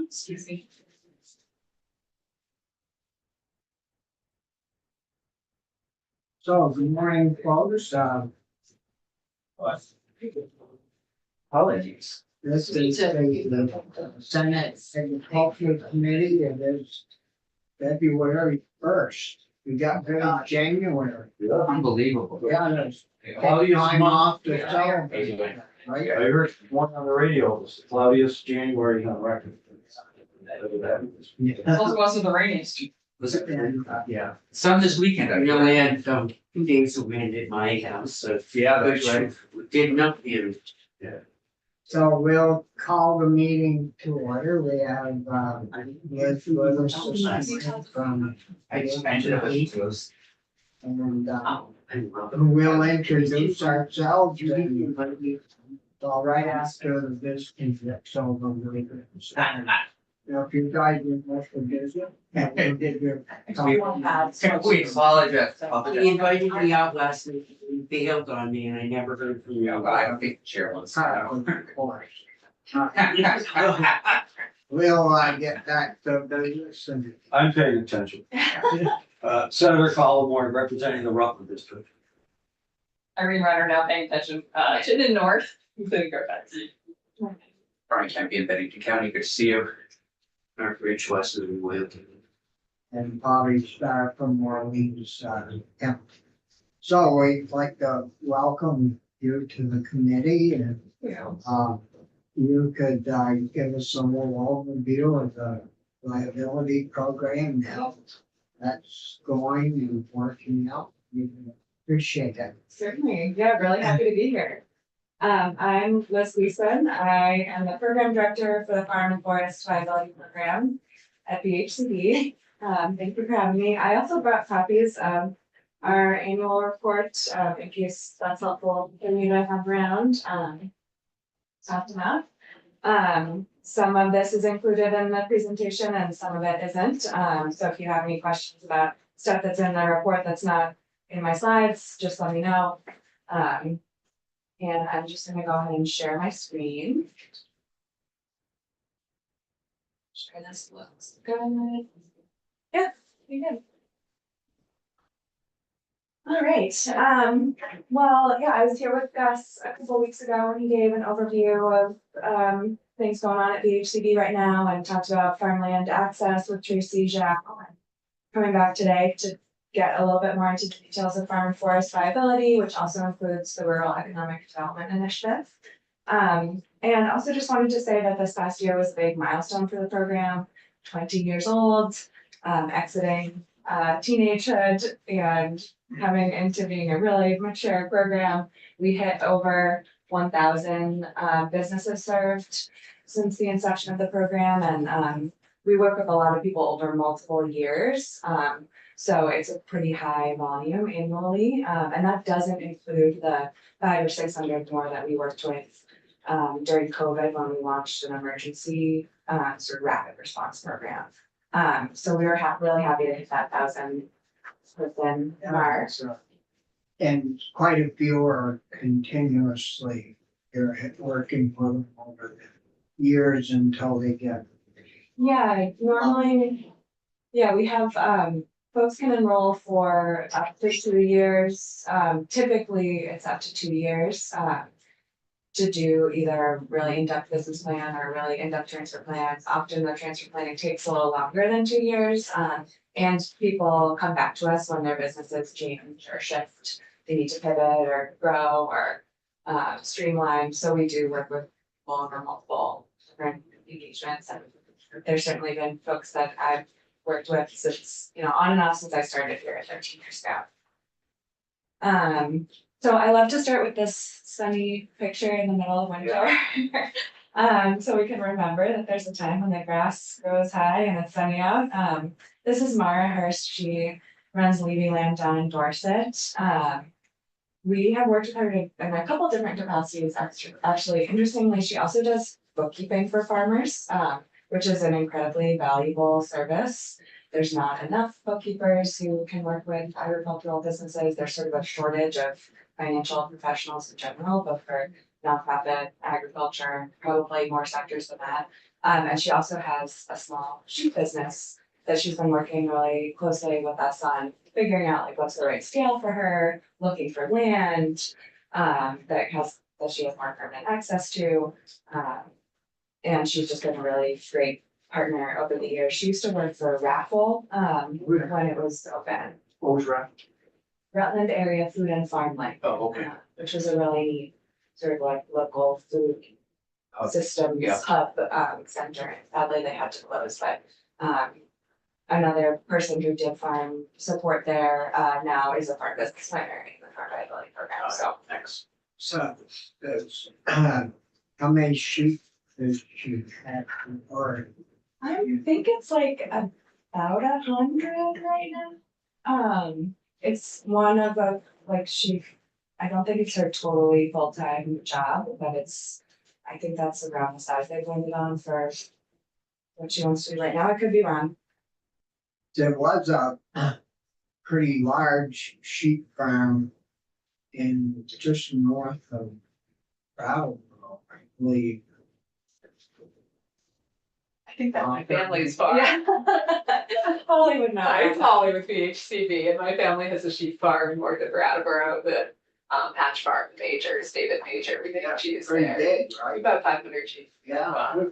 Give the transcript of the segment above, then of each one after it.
Excuse me. So, good morning, folks. Apologies. This is the Senate Agricultural Committee, and it's February 1st. We got very January. Unbelievable. Yeah, there's Cloudiest time month. off to celebrate, right? I heard one on the radio, it was the cloudiest January on record. Also the rainiest. Was it? Yeah. Some this weekend, we only had 2 days of wind at my house, so. Yeah, Which did not be. So we'll call the meeting to order. We have, Liz Lewis from, I just mentioned it was close. and, Oh, I love it. we'll introduce ourselves. All right after the business, so if you guys are most of business, and we did your. We apologize. He invited me out last week, he bailed on me and I never heard from you. But I don't think the chair wants Of course. We'll, get back to business and. I'm paying attention. Senator Collmore representing the Rutland District. Irene Reiner now paying attention, to the north, including Fairfax. Brian Campion, Bennington County, good to see you. Northridge, West of Wilton. And Bobby Starr from Orleans, County. So we'd like to welcome you to the committee and, you could, give us a little overview of the liability program now. That's going and working out. We appreciate it. Certainly, yeah, really happy to be here. I'm Liz Gleason. I am the program director for the Farm and Forest Viability Program at BHCD. Thank you for having me. I also brought copies of our annual report, in case that's helpful for you to have around. After that. Some of this is included in the presentation and some of it isn't. So if you have any questions about stuff that's in the report that's not in my slides, just let me know. And I'm just gonna go ahead and share my screen. Sure this looks good. Yeah, we good. All right, well, yeah, I was here with Gus a couple weeks ago and he gave an overview of things going on at BHCD right now and talked about farmland access with Tracy Jack. Coming back today to get a little bit more into the details of farm and forest viability, which also includes the Rural Economic Development Initiative. And also just wanted to say that this past year was a big milestone for the program, 20 years old, exiting teenagehood and coming into being a really mature program. We hit over 1,000 businesses served since the inception of the program, and we work with a lot of people over multiple years. So it's a pretty high volume annually, and that doesn't include the 500 or 600 more that we worked with during COVID when we launched an emergency sort of rapid response program. So we were really happy to hit that 1,000 within March. And quite a few are continuously, they're working for them over the years until they get. Yeah, normally, yeah, we have folks can enroll for up to 2 years. Typically, it's up to 2 years to do either a really in-depth business plan or a really in-depth transfer plan. Often the transfer planning takes a little longer than 2 years. And people come back to us when their businesses change or shift. They need to pivot or grow or streamline. So we do work with people over multiple different engagements. And there's certainly been folks that I've worked with since, on and off since I started here 13 years ago. So I love to start with this sunny picture in the middle of winter. So we can remember that there's a time when the grass grows high and it's sunny out. This is Mara Hurst. She runs Levy Land down in Dorset. We have worked with her in a couple different capacities. Actually, interestingly, she also does bookkeeping for farmers, which is an incredibly valuable service. There's not enough bookkeepers who can work with agricultural businesses. There's sort of a shortage of financial professionals in general, but for nonprofit agriculture, probably more sectors than that. And she also has a small sheep business that she's been working really closely with us on figuring out like what's the right scale for her, looking for land that she has more permanent access to. And she's just been a really great partner over the years. She used to work for Raffle when it was open. What was that? Rutland Area Food and Farm Life, Oh, okay. which was a really neat sort of like local food Hub. systems Yeah. hub center. Sadly, they had to close, but another person who did farm support there now is a farm business planner in the farm viability program. So Thanks. So, there's, how many sheep does she have, or, I think it's like about 100 right now. It's one of a like I don't think it's her totally full-time job, but I think that's around the size they've landed on for what she wants to do right now. I could be wrong. there was a pretty large sheep farm in just north of Brattleboro, I believe. I think that's my family's farm. Yeah. Hollywood It's now. Hollywood PHCB, and my family has a sheep farm north of Brattleboro, the Patch Farm, Majors, David Major, we think she's Pretty there. big, right? About 500 sheep. Yeah.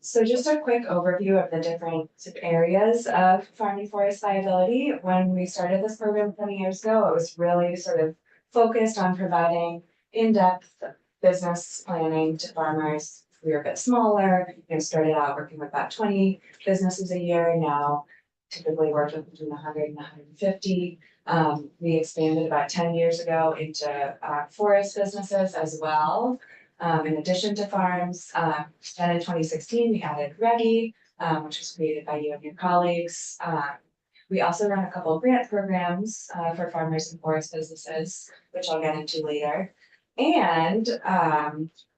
So just a quick overview of the different areas of farm and forest viability. When we started this program 20 years ago, it was really sort of focused on providing in-depth business planning to farmers. We were a bit smaller, started out working with about 20 businesses a year, now typically work with between 100 and 150. We expanded about 10 years ago into forest businesses as well. In addition to farms, then in 2016, we added Ready, which was created by you and your colleagues. We also run a couple of grant programs for farmers and forest businesses, which I'll get into later. And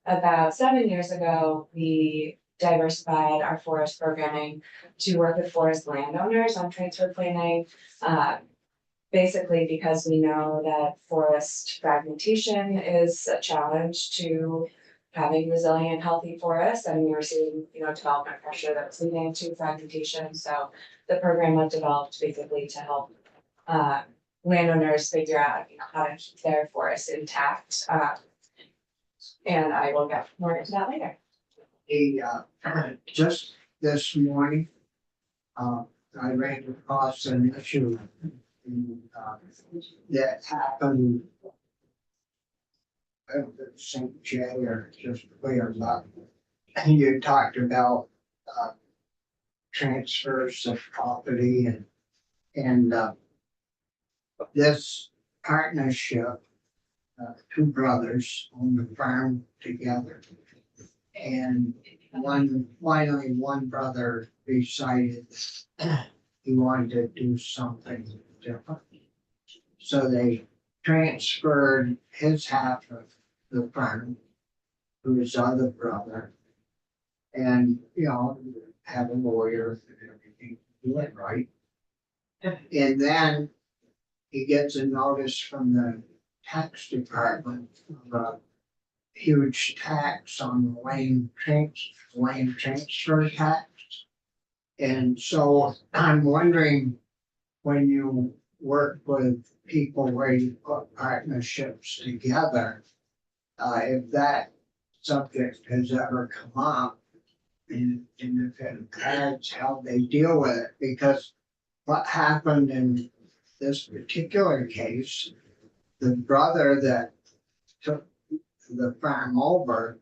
about 7 years ago, we diversified our forest programming to work with forest landowners on transfer planning. Basically because we know that forest fragmentation is a challenge to having resilient, healthy forests, and we were seeing, development pressure that was leading to fragmentation. So the program was developed basically to help landowners figure out, how to keep their forests intact. And I will get more into that later. Just this morning, I ran across an issue that happened at St. J or just clear up. And you talked about transfers of property and this partnership, two brothers own the farm together. And finally one brother decided he wanted to do something different. So they transferred his half of the farm to his other brother. And, have a lawyer and everything, do it right. And then he gets a notice from the tax department of a huge tax on the land transfer tax. And so I'm wondering, when you work with people where you put partnerships together, if that subject has ever come up, and if it has, how they deal with it, because what happened in this particular case, the brother that took the farm over,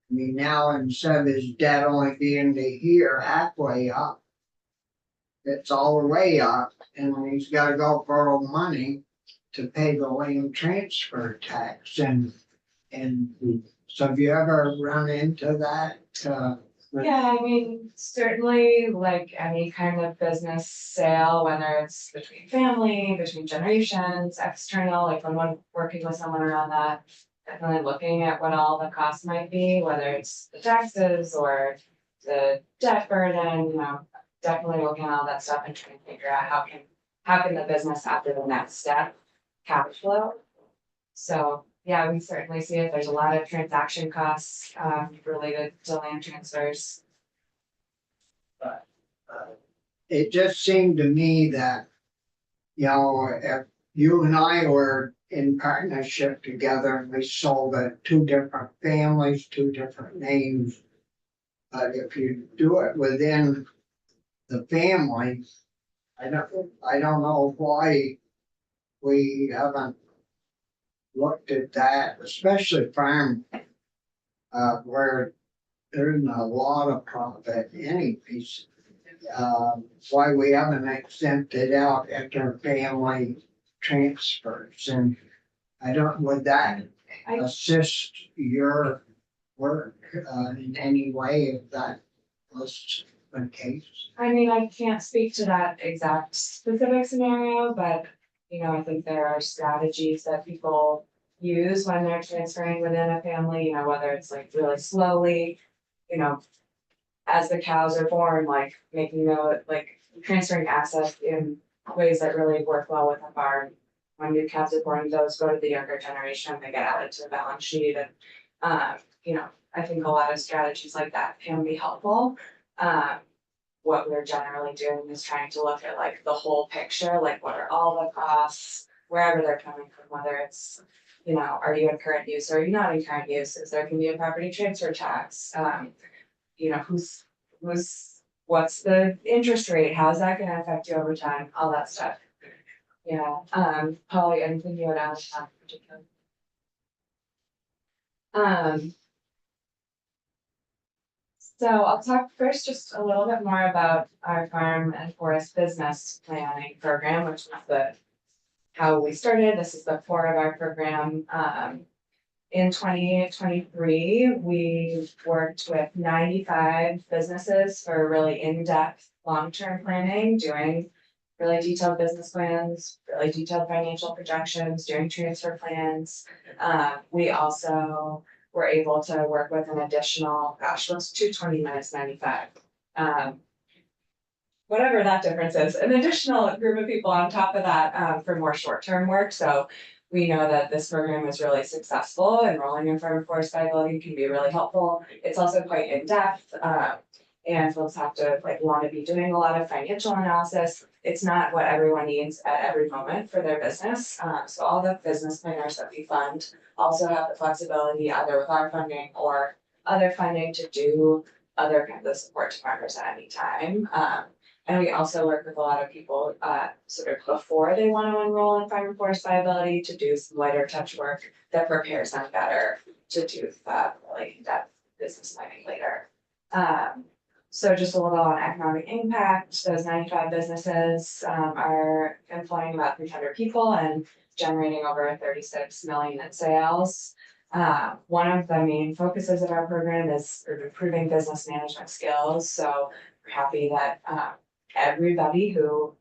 now instead of his debt only being to here, halfway up, it's all the way up, and he's gotta go borrow money to pay the land transfer tax, and so have you ever run into that? Yeah, certainly like any kind of business sale, whether it's between family, between generations, external, like when I'm working with someone around that, definitely looking at what all the costs might be, whether it's the taxes or the debt burden, definitely looking at all that stuff and trying to figure out how can the business after the next step cash flow. So yeah, we certainly see it. There's a lot of transaction costs, related to land transfers. It just seemed to me that, you know, if you and I were in partnership together and we sold it, two different families, two different names. But if you do it within the family, I don't know why we haven't looked at that, especially farm, where there isn't a lot of profit anyways. Why we haven't exempted out inter-family transfers, and I don't, would that I- assist your work, in any way if that was the case? I mean, I can't speak to that exact specific scenario, but, you know, I think there are strategies that people use when they're transferring within a family, you know, whether it's like really slowly, you know, as the cows are born, like making like transferring assets in ways that really work well with the farm. When new calves are born, those go to the younger generation, they get added to the balance sheet, and, you know, I think a lot of strategies like that can be helpful. What we're generally doing is trying to look at like the whole picture, like what are all the costs, wherever they're coming from, whether it's, you know, are you in current use or are you not in current use? Is there can be a property transfer tax? You know, what's the interest rate? How's that gonna affect you over time? All that stuff. Yeah, Polly, anything you would add to that in particular? So I'll talk first just a little bit more about our farm and forest business planning program, which is how we started. This is the core of our program. In 2023, we worked with 95 businesses for really in-depth long-term planning, doing really detailed business plans, really detailed financial projections, doing transfer plans. We also were able to work with an additional, gosh, what's 220 minus 95? Whatever that difference is, an additional group of people on top of that, for more short-term work. So we know that this program is really successful. Enrolling in farm and forest viability can be really helpful. It's also quite in-depth, and folks have to want to be doing a lot of financial analysis. It's not what everyone needs at every moment for their business. So all the business planners that we fund also have the flexibility either with our funding or other funding to do other kinds of support to farmers at any time. And we also work with a lot of people sort of before they want to enroll in farm and forest viability to do some lighter touch work that prepares them better to do really in-depth business planning later. So just a little on economic impact. Those 95 businesses are employing about 300 people and generating over 36 million in sales. One of the main focuses of our program is improving business management skills. So we're happy that everybody who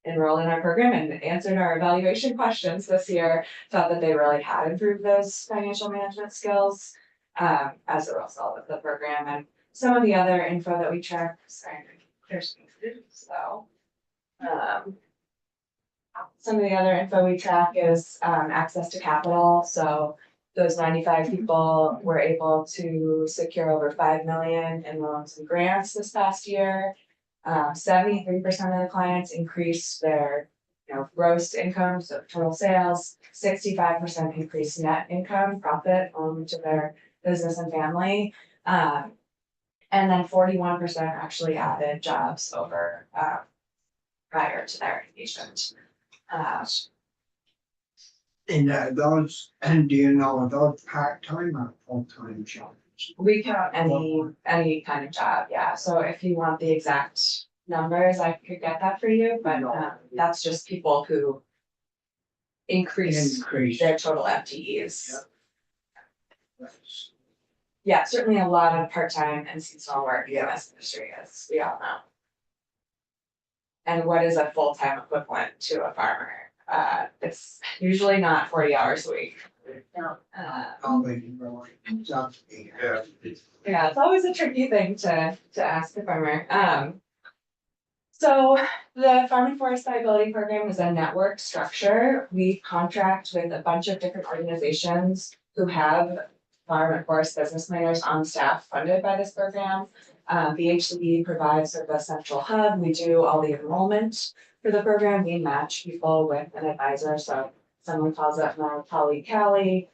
enrolled in our program and answered our evaluation questions this year thought that they really had improved those financial management skills as a result of the program. And some of the other info that we track, sorry, there's so some of the other info we track is access to capital. So those 95 people were able to secure over 5 million in loans and grants this past year. 73% of the clients increased their gross income, so total sales, 65% increased net income, profit to their business and family. And then 41% actually added jobs over prior to their engagement. And those, and do you know, are those part-time or full-time jobs? We count any kind of job, yeah. So if you want the exact numbers, I could get that for you, but that's just people who increase their total FTEs. Yep. Yeah, certainly a lot of part-time and seasonal work in this industry, as we all know. And what is a full-time equivalent to a farmer? It's usually not 40 hours a week. Yeah, it's always a tricky thing to ask a farmer. So the Farm and Forest Liability Program is a network structure. We contract with a bunch of different organizations who have farm and forest business planners on staff funded by this program. VHCB provides sort of a central hub. We do all the enrollment for the program. We match people with an advisor. So someone calls up my colleague Callie,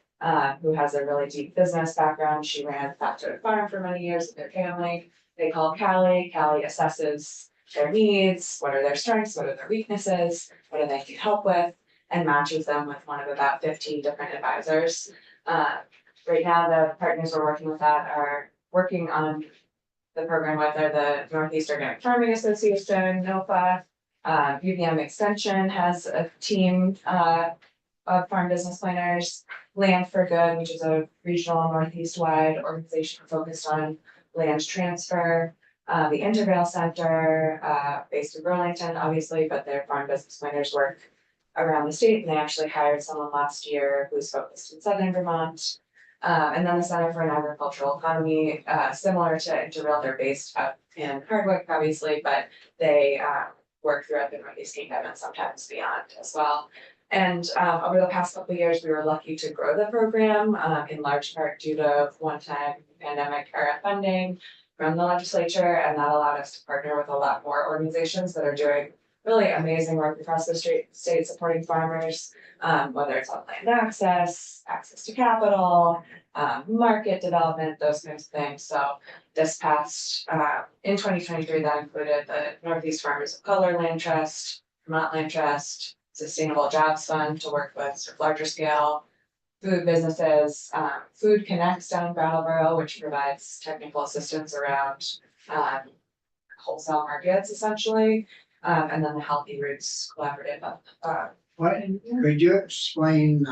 who has a really deep business background. She ran Factory Farm for many years with their family. They call Callie. Callie assesses their needs, what are their strengths, what are their weaknesses, what do they need help with, and matches them with one of about 15 different advisors. Right now, the partners we're working with that are working on the program with are the Northeast Organic Farming Association, NOFA. UVM Extension has a team of farm business planners. Land for Good, which is a regional Northeast-wide organization focused on land transfer. The Intervale Center, based in Burlington, obviously, but their farm business planners work around the state, and they actually hired someone last year who's focused in southern Vermont. And then the Center for an Agricultural Economy, similar to Intervale, they're based up in Hardwick, obviously, but they work throughout the Northeast Kingdom and sometimes beyond as well. And over the past couple of years, we were lucky to grow the program in large part due to one-time pandemic era funding from the legislature, and that allowed us to partner with a lot more organizations that are doing really amazing work across the state supporting farmers, whether it's on land access, access to capital, market development, those kinds of things. So this past, in 2023, that included the Northeast Farmers of Color Land Trust, Vermont Land Trust, Sustainable Jobs Fund to work with sort of larger scale food businesses, Food Connects down in Brattleboro, which provides technical assistance around wholesale markets essentially, and then the Healthy Roots Collaborative. What, could you explain,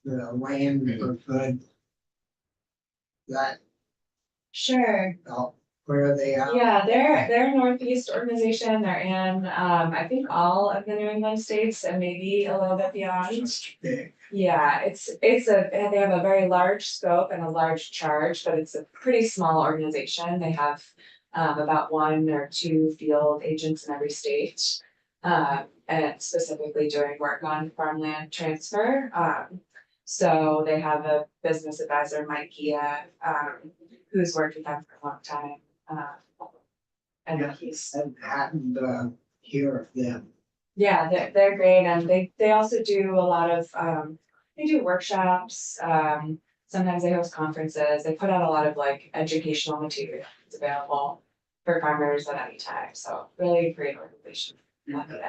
the land for good? That, Sure. where they are? Yeah, they're a Northeast organization. They're in, I think all of the New England states and maybe a little bit beyond. Big. Yeah, they have a very large scope and a large charge, but it's a pretty small organization. They have about 1 or 2 field agents in every state. And specifically doing work on farmland transfer. So they have a business advisor, Mike Gia, who's worked with them for a long time. And Yeah. he's, I've happened to hear of them. yeah, they're great, and they also do a lot of, they do workshops, sometimes they host conferences, they put out a lot of like educational material that's available for farmers at any time, so really great organization. Love it.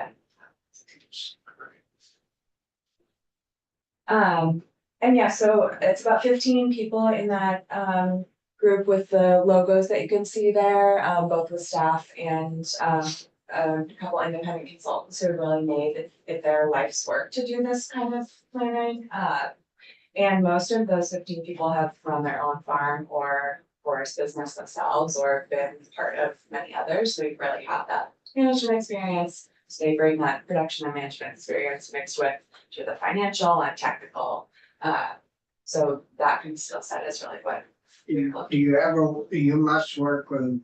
And yeah, so it's about 15 people in that group with the logos that you can see there, both with staff and a couple independent consultants who really made it their life's work to do this kind of planning. And most of those 15 people have run their own farm or forest business themselves or been part of many others. So we really have that management experience. So they bring that production and management experience mixed with the financial and technical. So that kind of skill set is really what. You must work with,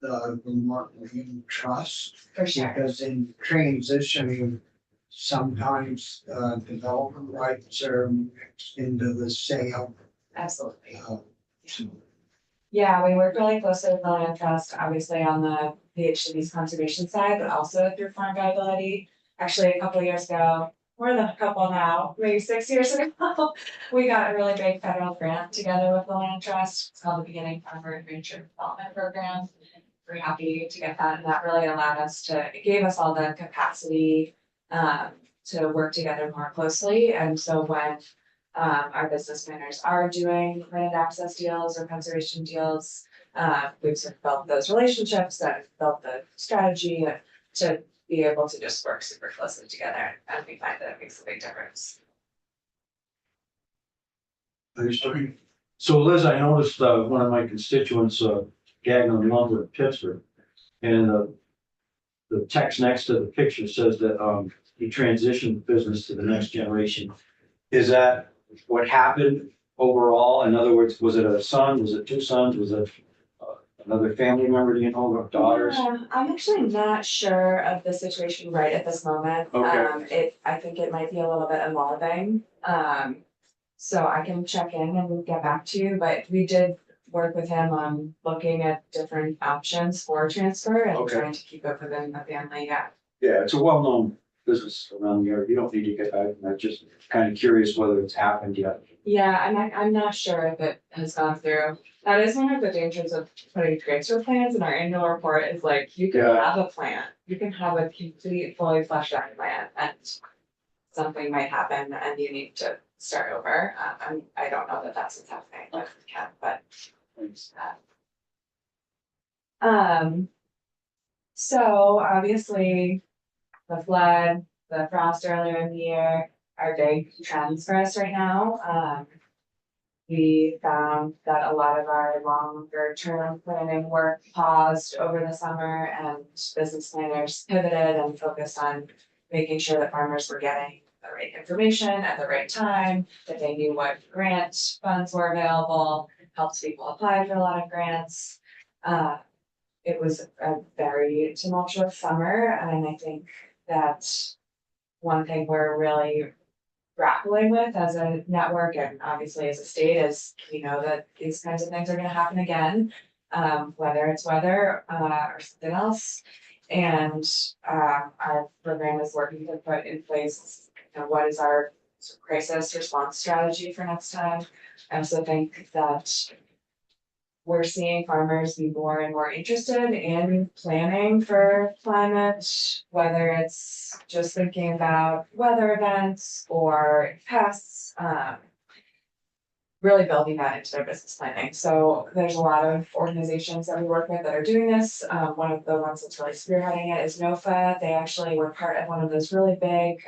the Vermont Land Trust. For sure. Because in transitioning, sometimes, development rights are mixed into the sale. Absolutely. So, Yeah, we work really closely with the Land Trust, obviously on the VHCB's conservation side, but also through farm viability. Actually, a couple of years ago, more than a couple now, maybe 6 years ago, we got a really big federal grant together with the Land Trust. It's called the Beginning Farmer and Rancher Development Program. We're happy to get that, and that really allowed us it gave us all the capacity to work together more closely. And so when our business planners are doing land access deals or conservation deals, we've sort of built those relationships and built the strategy to be able to just work super closely together, and we find that it makes a big difference. Understood. So Liz, I noticed one of my constituents, Gagnon Lumber in Pittsburgh, and the text next to the picture says that he transitioned business to the next generation. Is that what happened overall? In other words, was it a son? Was it 2 sons? Was it another family member, do you know, of daughters? I'm actually not sure of the situation right at this moment. Okay. I think it might be a little bit evolving. So I can check in and get back to you, but we did work with him on looking at different options for transfer and Okay. trying to keep it within the family, yeah. Yeah, it's a well-known business around here. You don't need to get back. I'm just kind of curious whether it's happened yet. Yeah, I'm not sure if it has gone through. That is one of the dangers of putting transfer plans in our annual report is like, you can Yeah. have a plan. You can have a complete, fully fleshed out plan and something might happen and you need to start over. I don't know that that's what's happening with Ken, but. So obviously, the flood, the frost earlier in the year are big trends for us right now. We found that a lot of our longer term planning work paused over the summer and business planners pivoted and focused on making sure that farmers were getting the right information at the right time, that they knew what grant funds were available, helped people apply for a lot of grants. It was a very tumultuous summer, and I think that one thing we're really grappling with as a network and obviously as a state is we know that these kinds of things are gonna happen again. Whether it's weather or something else. And our program is working to put in place, you know, what is our crisis response strategy for next time. I also think that we're seeing farmers be more and more interested in planning for climate, whether it's just thinking about weather events or pests, really building that into their business planning. So there's a lot of organizations that we work with that are doing this. One of the ones that's really spearheading it is NOFA. They actually were part of one of those really big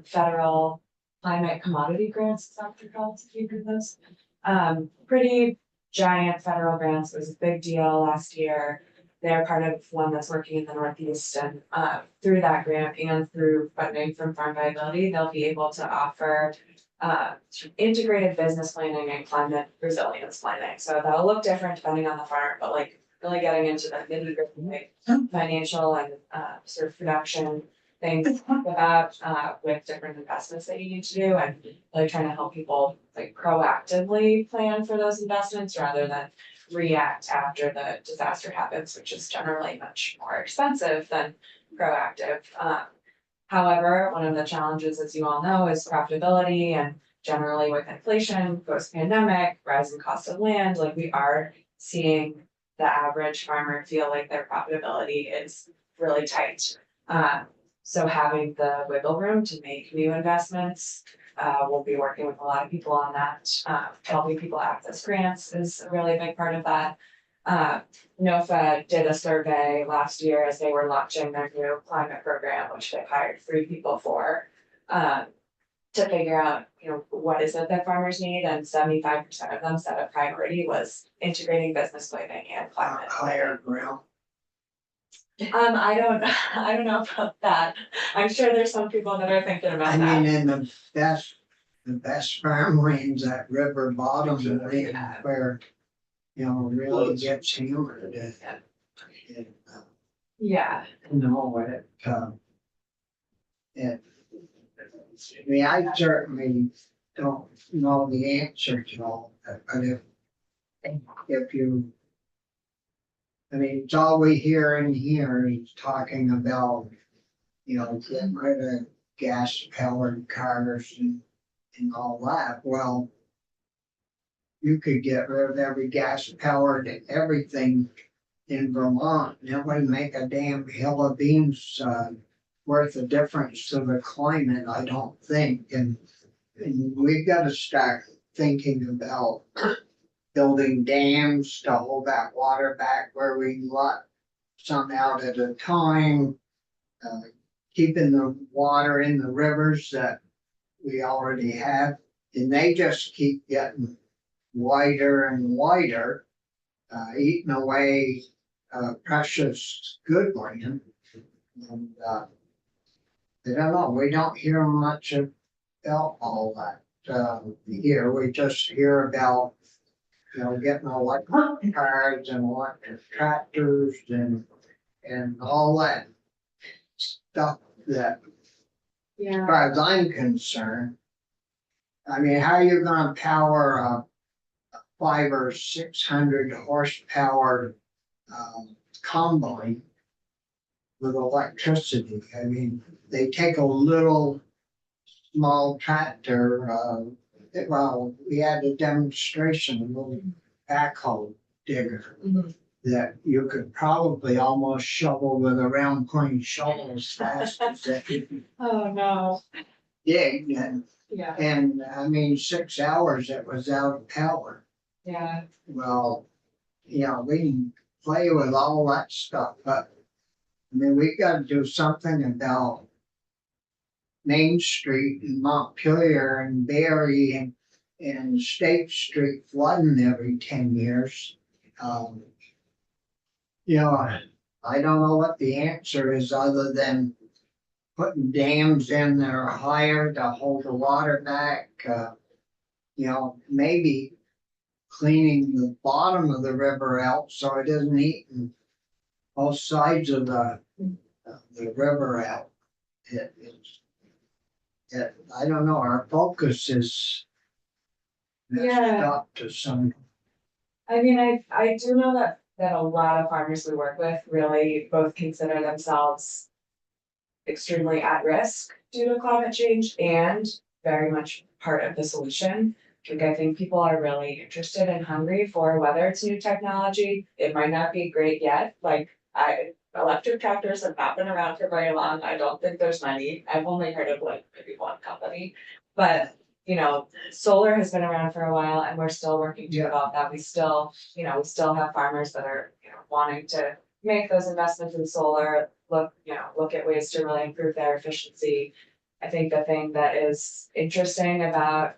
federal climate commodity grants. Is that what they're called? If you heard those. Pretty giant federal grants. It was a big deal last year. They're part of one that's working in the Northeast, and through that grant and through funding from Farm Viability, they'll be able to offer integrated business planning and climate resilience planning. So that'll look different depending on the farm, but like really getting into the nitty gritty financial and sort of production things about with different investments that you need to do, and really trying to help people like proactively plan for those investments rather than react after the disaster happens, which is generally much more expensive than proactive. However, one of the challenges, as you all know, is profitability, and generally with inflation, post-pandemic, rising cost of land, like we are seeing the average farmer feel like their profitability is really tight. So having the wiggle room to make new investments, we'll be working with a lot of people on that. Helping people access grants is a really big part of that. NOFA did a survey last year as they were launching their new climate program, which they hired 3 people for, to figure out, you know, what is it that farmers need, and 75% of them said a priority was integrating business planning and climate. Higher ground. I don't know about that. I'm sure there's some people that are thinking about I that. mean, in the best farmlands, that river bottom land where, you know, really gets hammered. Yeah, No, I mean, I certainly don't know the answer to all that, but if you, I mean, it's all we hear in here is talking about, you know, getting rid of gas powered cars and all that. Well, you could get rid of every gas powered everything in Vermont, and it would make a damn hill of beans worth of difference to the climate, I don't think. And we've got to start thinking about building dams to hold that water back where we let some out at a time, keeping the water in the rivers that we already have, and they just keep getting wider and wider, eating away precious good land. And I don't know, we don't hear much about all that here. We just hear about getting electric cars and electric tractors and all that stuff that, as Yeah, far as I'm concerned, I mean, how you gonna power a 500 or 600 horsepower, combine with electricity? I mean, they take a little small tractor, well, we had a demonstration, a little backhoe digger Mhm. that you could probably almost shovel with a round point shovel as fast as that you oh no, dig. yeah, And I mean, 6 hours it was out of power. yeah, Well, we can play with all that stuff, but I mean, we gotta do something about Main Street and Montpelier and Barry and State Street flooding every 10 years. Um, I don't know what the answer is other than putting dams in that are higher to hold the water back. Maybe cleaning the bottom of the river out so it isn't eating both sides of the river out. I don't know, our focus is messed Yeah. up to some. I mean, I do know that a lot of farmers we work with really both consider themselves extremely at risk due to climate change and very much part of the solution. Like, I think people are really interested and hungry for whether it's new technology, it might not be great yet, electric tractors have not been around for very long, I don't think there's many, I've only heard of like maybe one company. But, solar has been around for a while and we're still working to Yeah. develop that, we still have farmers that are, wanting to make those investments in solar, look at ways to really improve their efficiency. I think the thing that is interesting about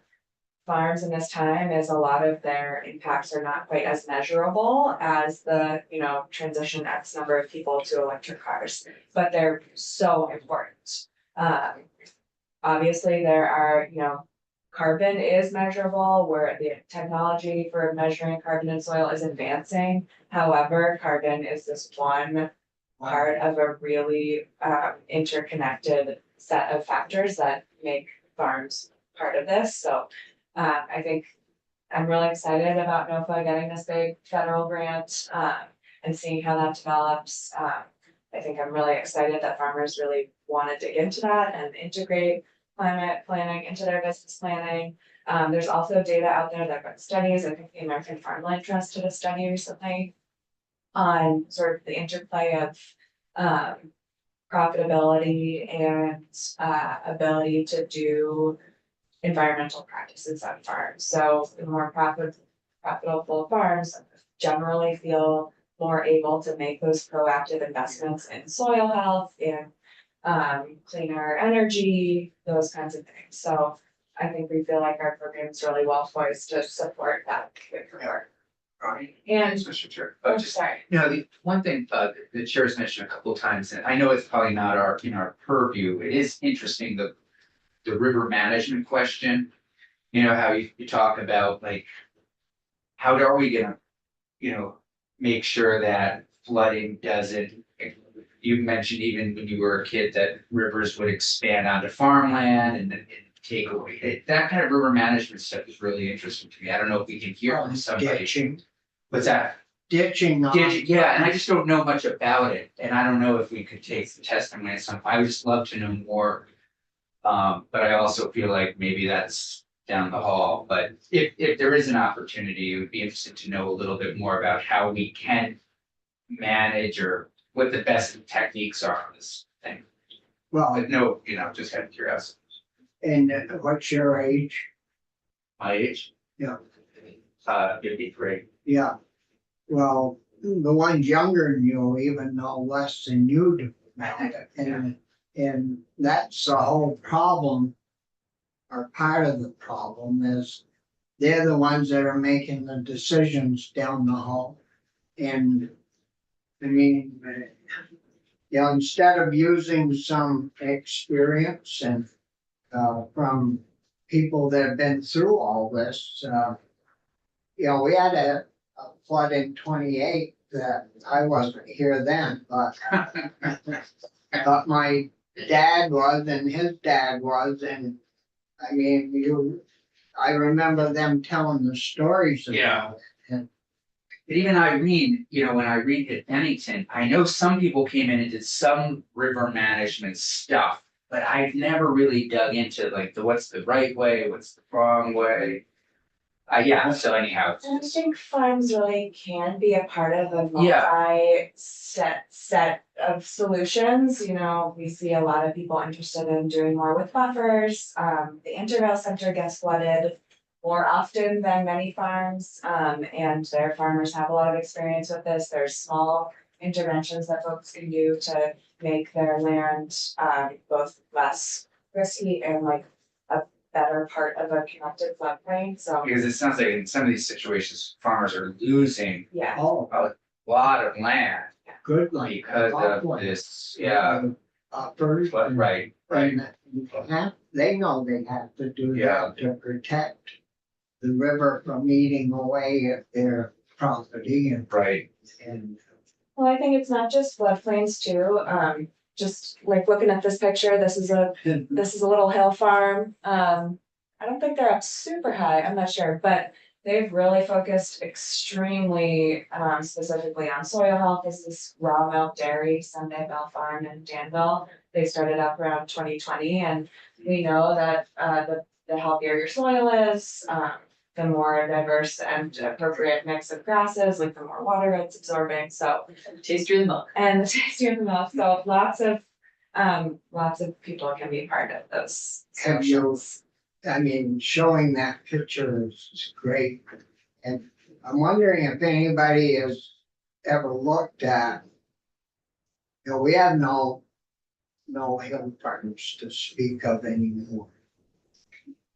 farms in this time is a lot of their impacts are not quite as measurable as the, transition X number of people to electric cars, but they're so important. Obviously there are, carbon is measurable, where the technology for measuring carbon in soil is advancing. However, carbon is this one part of a really interconnected set of factors that make farms part of this. So I think I'm really excited about NOFA getting this big federal grant and seeing how that develops. I think I'm really excited that farmers really want to dig into that and integrate climate planning into their business planning. There's also data out there that have got studies. I think the American Farmland Trust did a study recently on sort of the interplay of profitability and ability to do environmental practices on farms. So the more profitable farms generally feel more able to make those proactive investments in soil health, in cleaner energy, those kinds of things. So I think we feel like our program is really well poised to support that career. Ronnie? And, Mr. Chair. just sorry, The one thing, the chair's mentioned a couple of times, and I know it's probably not in our purview, it is interesting, the river management question. How you talk about like, how are we gonna, make sure that flooding doesn't, you mentioned even when you were a kid that rivers would expand onto farmland and take away, that kind of river management stuff is really interesting to me. I don't know if we can hear from somebody. Ditching. What's that? Ditching. Yeah, and I just don't know much about it, and I don't know if we could take the testimony at some point. I would just love to know more. But I also feel like maybe that's down the hall, but if there is an opportunity, it would be interesting to know a little bit more about how we can manage or what the best techniques are on this thing. Well, But no, just out of curiosity. and what's your age? My age? Yeah. 53. Yeah. Well, the ones younger than you even know less than you do about it. And that's the whole problem, or part of the problem is they're the ones that are making the decisions down the hall. And I mean, instead of using some experience and from people that have been through all this, you know, we had a flood in 28 that I wasn't here then, but my dad was and his dad was, and I mean, I remember them telling the stories about it. And But even Irene, you know, when Irene hit Bennington, I know some people came in and did some river management stuff, but I've never really dug into like what's the right way, what's the wrong way. Yeah, so anyhow, I don't think farms really can be a part of a Yeah. multi-set of solutions. You know, we see a lot of people interested in doing more with buffers. The Intervale Center gets flooded more often than many farms, and their farmers have a lot of experience with this. There's small interventions that folks can do to make their land both less risky and like a better part of a connected floodplain. So because it sounds like in some of these situations, farmers are losing yeah. oh, a lot of land good luck. because of this, yeah, First, but right, right. They know they have to do Yeah. that to protect the river from eating away at their property Right, and Well, I think it's not just floodplains too. Just like looking at this picture, this is a little hill farm. I don't think they're up super high, I'm not sure, but they've really focused extremely specifically on soil health. This is Raw Milk Dairy, Sunday Bell Farm in Danville. They started up around 2020, and we know that the healthier your soil is, the more diverse and appropriate mix of grasses, like the more water it's absorbing. So Tastier than milk. and the tastier the milk. So lots of people can be part of those Have you- socials. I mean, showing that picture is great. And I'm wondering if anybody has ever looked at, you know, we have no hill farms to speak of anymore.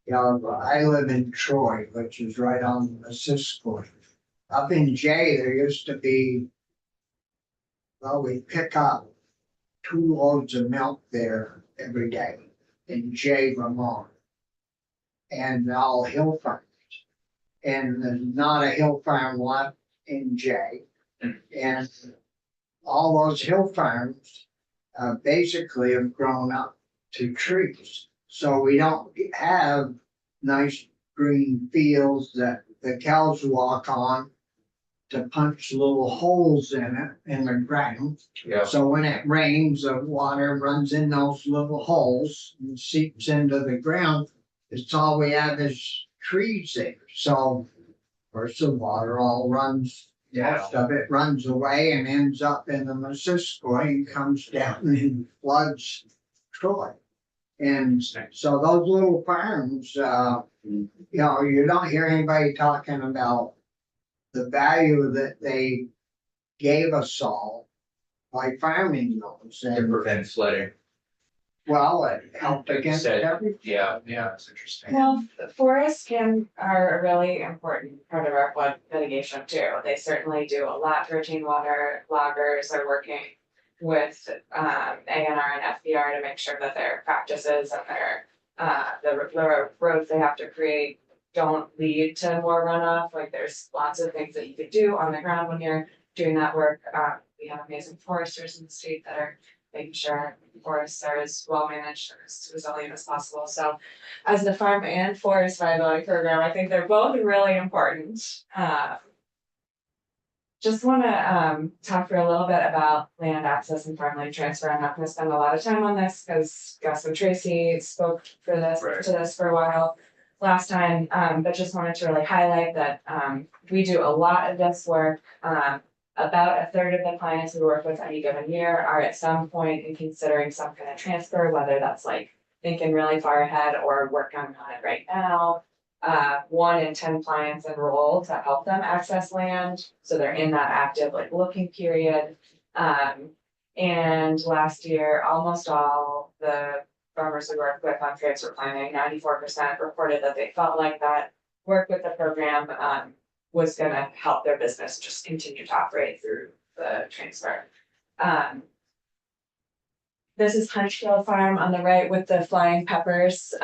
You know, I live in Troy, which is right on the Missisquoi. Up in Jay, there used to be, well, we pick up 2 loads of milk there every day in Jay, Vermont. And all hill farms. And there's not a hill farm left in Jay. And all those hill farms basically have grown up to trees. So we don't have nice green fields that the cows walk on to punch little holes in it in the ground. yeah, So when it rains, the water runs in those little holes and seeps into the ground. It's all we have is trees there. So of course the water all runs, yeah, most of it runs away and ends up in the Missisquoi and comes down and floods Troy. And so those little farms, you know, you don't hear anybody talking about the value that they gave us all by farming those. to And prevent flooding, well, it helped against Said- everything. yeah, it's interesting. Well, forests are a really important part of our flood mitigation too. They certainly do a lot to retain water. Loggers are working with ANR and FBR to make sure that their practices and their the roads they have to create don't lead to more runoff. Like there's lots of things that you could do on the ground when you're doing that work. We have amazing foresters in the state that are making sure forests are as well managed and as resilient as possible. So as the farm and forest viability program, I think they're both really important. Just want to talk for a little bit about land access and farmland transfer. I'm not going to spend a lot of time on this because Gus and Tracy spoke for this Right. to this for a while last time, but just wanted to really highlight that we do a lot of this work. About a third of the clients we work with any given year are at some point in considering some kind of transfer, whether that's like thinking really far ahead or working on it right now. 1 in 10 clients enroll to help them access land, so they're in that active like looking period. And last year, almost all the farmers we worked with on transfer planning, 94% reported that they felt like that work with the program was gonna help their business just continue to operate through the transfer. this is Hunchville Farm on the right with the flying peppers.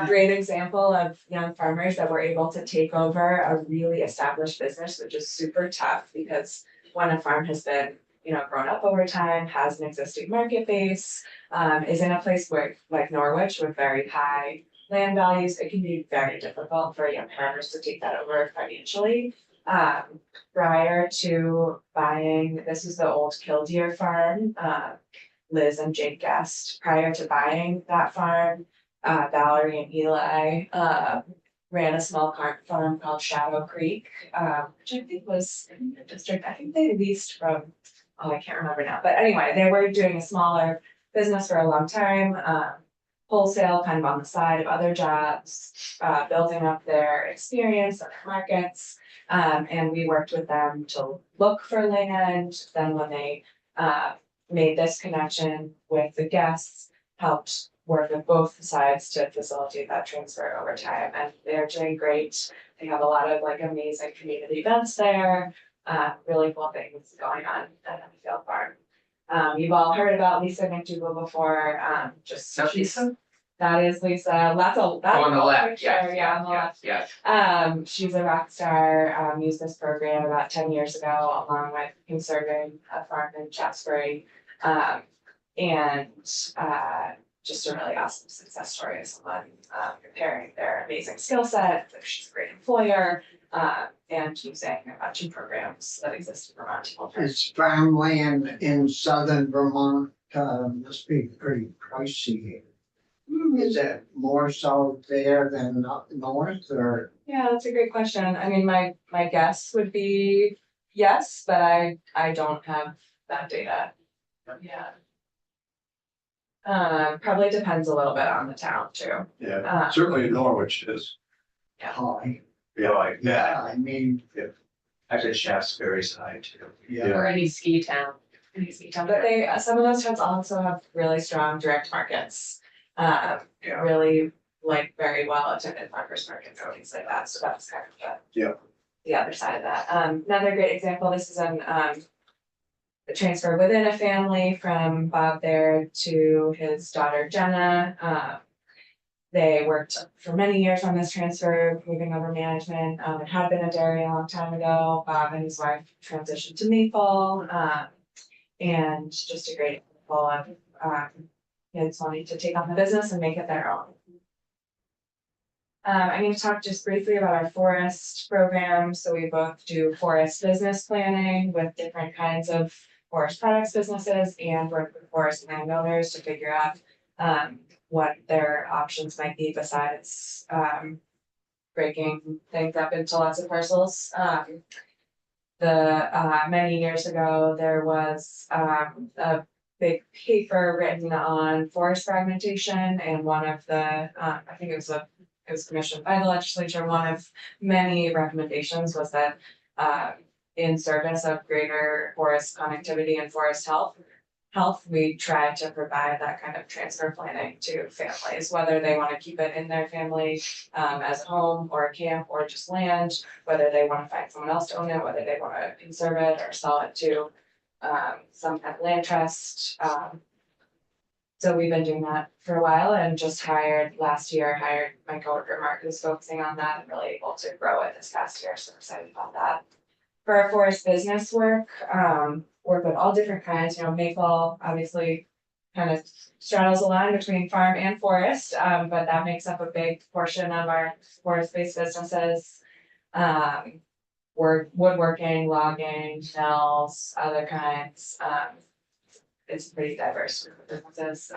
Great example of young farmers that were able to take over a really established business, which is super tough because when a farm has been, grown up over time, has an existing market base, is in a place where, like Norwich, with very high land values, it can be very difficult for young farmers to take that over financially. Prior to buying, this is the old Killdeer farm, Liz and Jake Guest, prior to buying that farm, Valerie and Eli, ran a small farm called Shadow Creek, which I think was in the district. I think they leased from, I can't remember now, but anyway, they were doing a smaller business for a long time, wholesale kind of on the side of other jobs, building up their experience, their markets. And we worked with them to look for land. Then when they made this connection with the guests, helped work with both sides to facilitate that transfer over time. And they're doing great. They have a lot of like amazing community events there, really cool things going on at Hunchville Farm. You've all heard about Lisa McDougal before, just. So Lisa? That is Lisa. That's Oh, on the left, picture, yes, yeah, on the left. yes. She's a rock star, used this program about 10 years ago, along with conserving a farm in Chatsbury. And just a really awesome success story of someone comparing their amazing skill set. She's a great employer, and using a bunch of programs that exist in Vermont to help her. It's farmland in southern Vermont, must be pretty pricey. Is it more so there than up north or? Yeah, that's a great question. I mean, my guess would be yes, but I don't have that data. Yeah. Probably depends a little bit on the town too. Yeah, certainly in Norwich is, High? like that. I mean, Actually, Shaftesbury's high too. yeah, Or any ski town. But they, some of those towns also have really strong direct markets. Really like very well attended farmers markets and things like that. So that's kind of the other side of that. Another great example, this is an the transfer within a family from Bob there to his daughter Jenna. They worked for many years on this transfer, moving over management. It had been a dairy a long time ago. Bob and his wife transitioned to Maple, and just a great example of kids wanting to take on the business and make it their own. I'm going to talk just briefly about our forest program. So we both do forest business planning with different kinds of forest products businesses and work with forest landowners to figure out what their options might be besides breaking things up into lots of parcels. Many years ago, there was a big paper written on forest fragmentation, and one of the, I think it was commissioned by the legislature, one of many recommendations was that in service of greater forest connectivity and forest health, we try to provide that kind of transfer planning to families, whether they want to keep it in their family as a home or a camp or just land, whether they want to find someone else to own it, whether they want to conserve it or sell it to some kind of land trust. So we've been doing that for a while and just last year hired my coworker Mark, who's focusing on that and really able to grow it this past year. So I'm excited about that. For our forest business work with all different kinds, Maple obviously kind of straddles the line between farm and forest, but that makes up a big portion of our forest-based businesses. Woodworking, logging, mills, other kinds. It's pretty diverse group of businesses.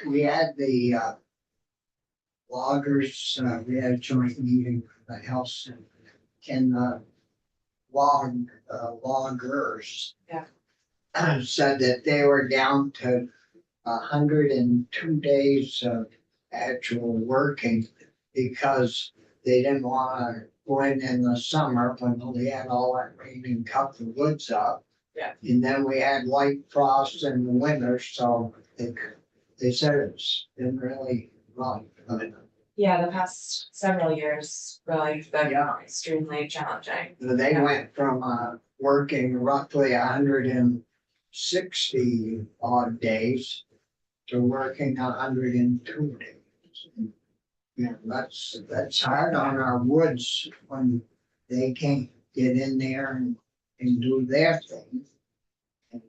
we had the loggers, we had a joint meeting for the health center. And the loggers said that they were down to 102 days of actual working because they didn't want to go in the summer when we had all that rain and cut the woods up. Yeah. And then we had light frost in the winter, so they said it's been really rough. Yeah, the past several years really been Yeah. extremely challenging. They went from working roughly 150 60 odd days to working 102 days. Yeah, that's hard on our woods when they can't get in there and do their thing. And,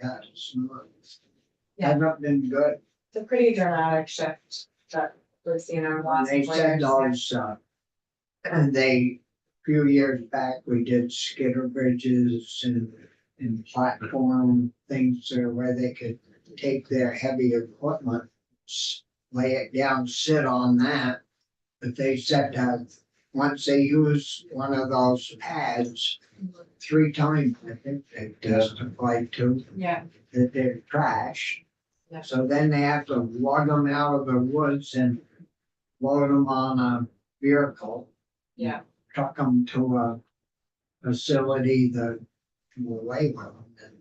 yeah, it's not, hasn't been good. It's a pretty dramatic shift that we're seeing over the last They couple said years. those, and few years back, we did skidder bridges and platform things where they could take their heavy equipment, lay it down, sit on that. But they said that once they use one of those pads, 3 times, I think they testified to, Yeah, that they're trash. Yeah. So then they have to lug them out of the woods and load them on a vehicle. Yeah. Truck them to a facility that will labor them.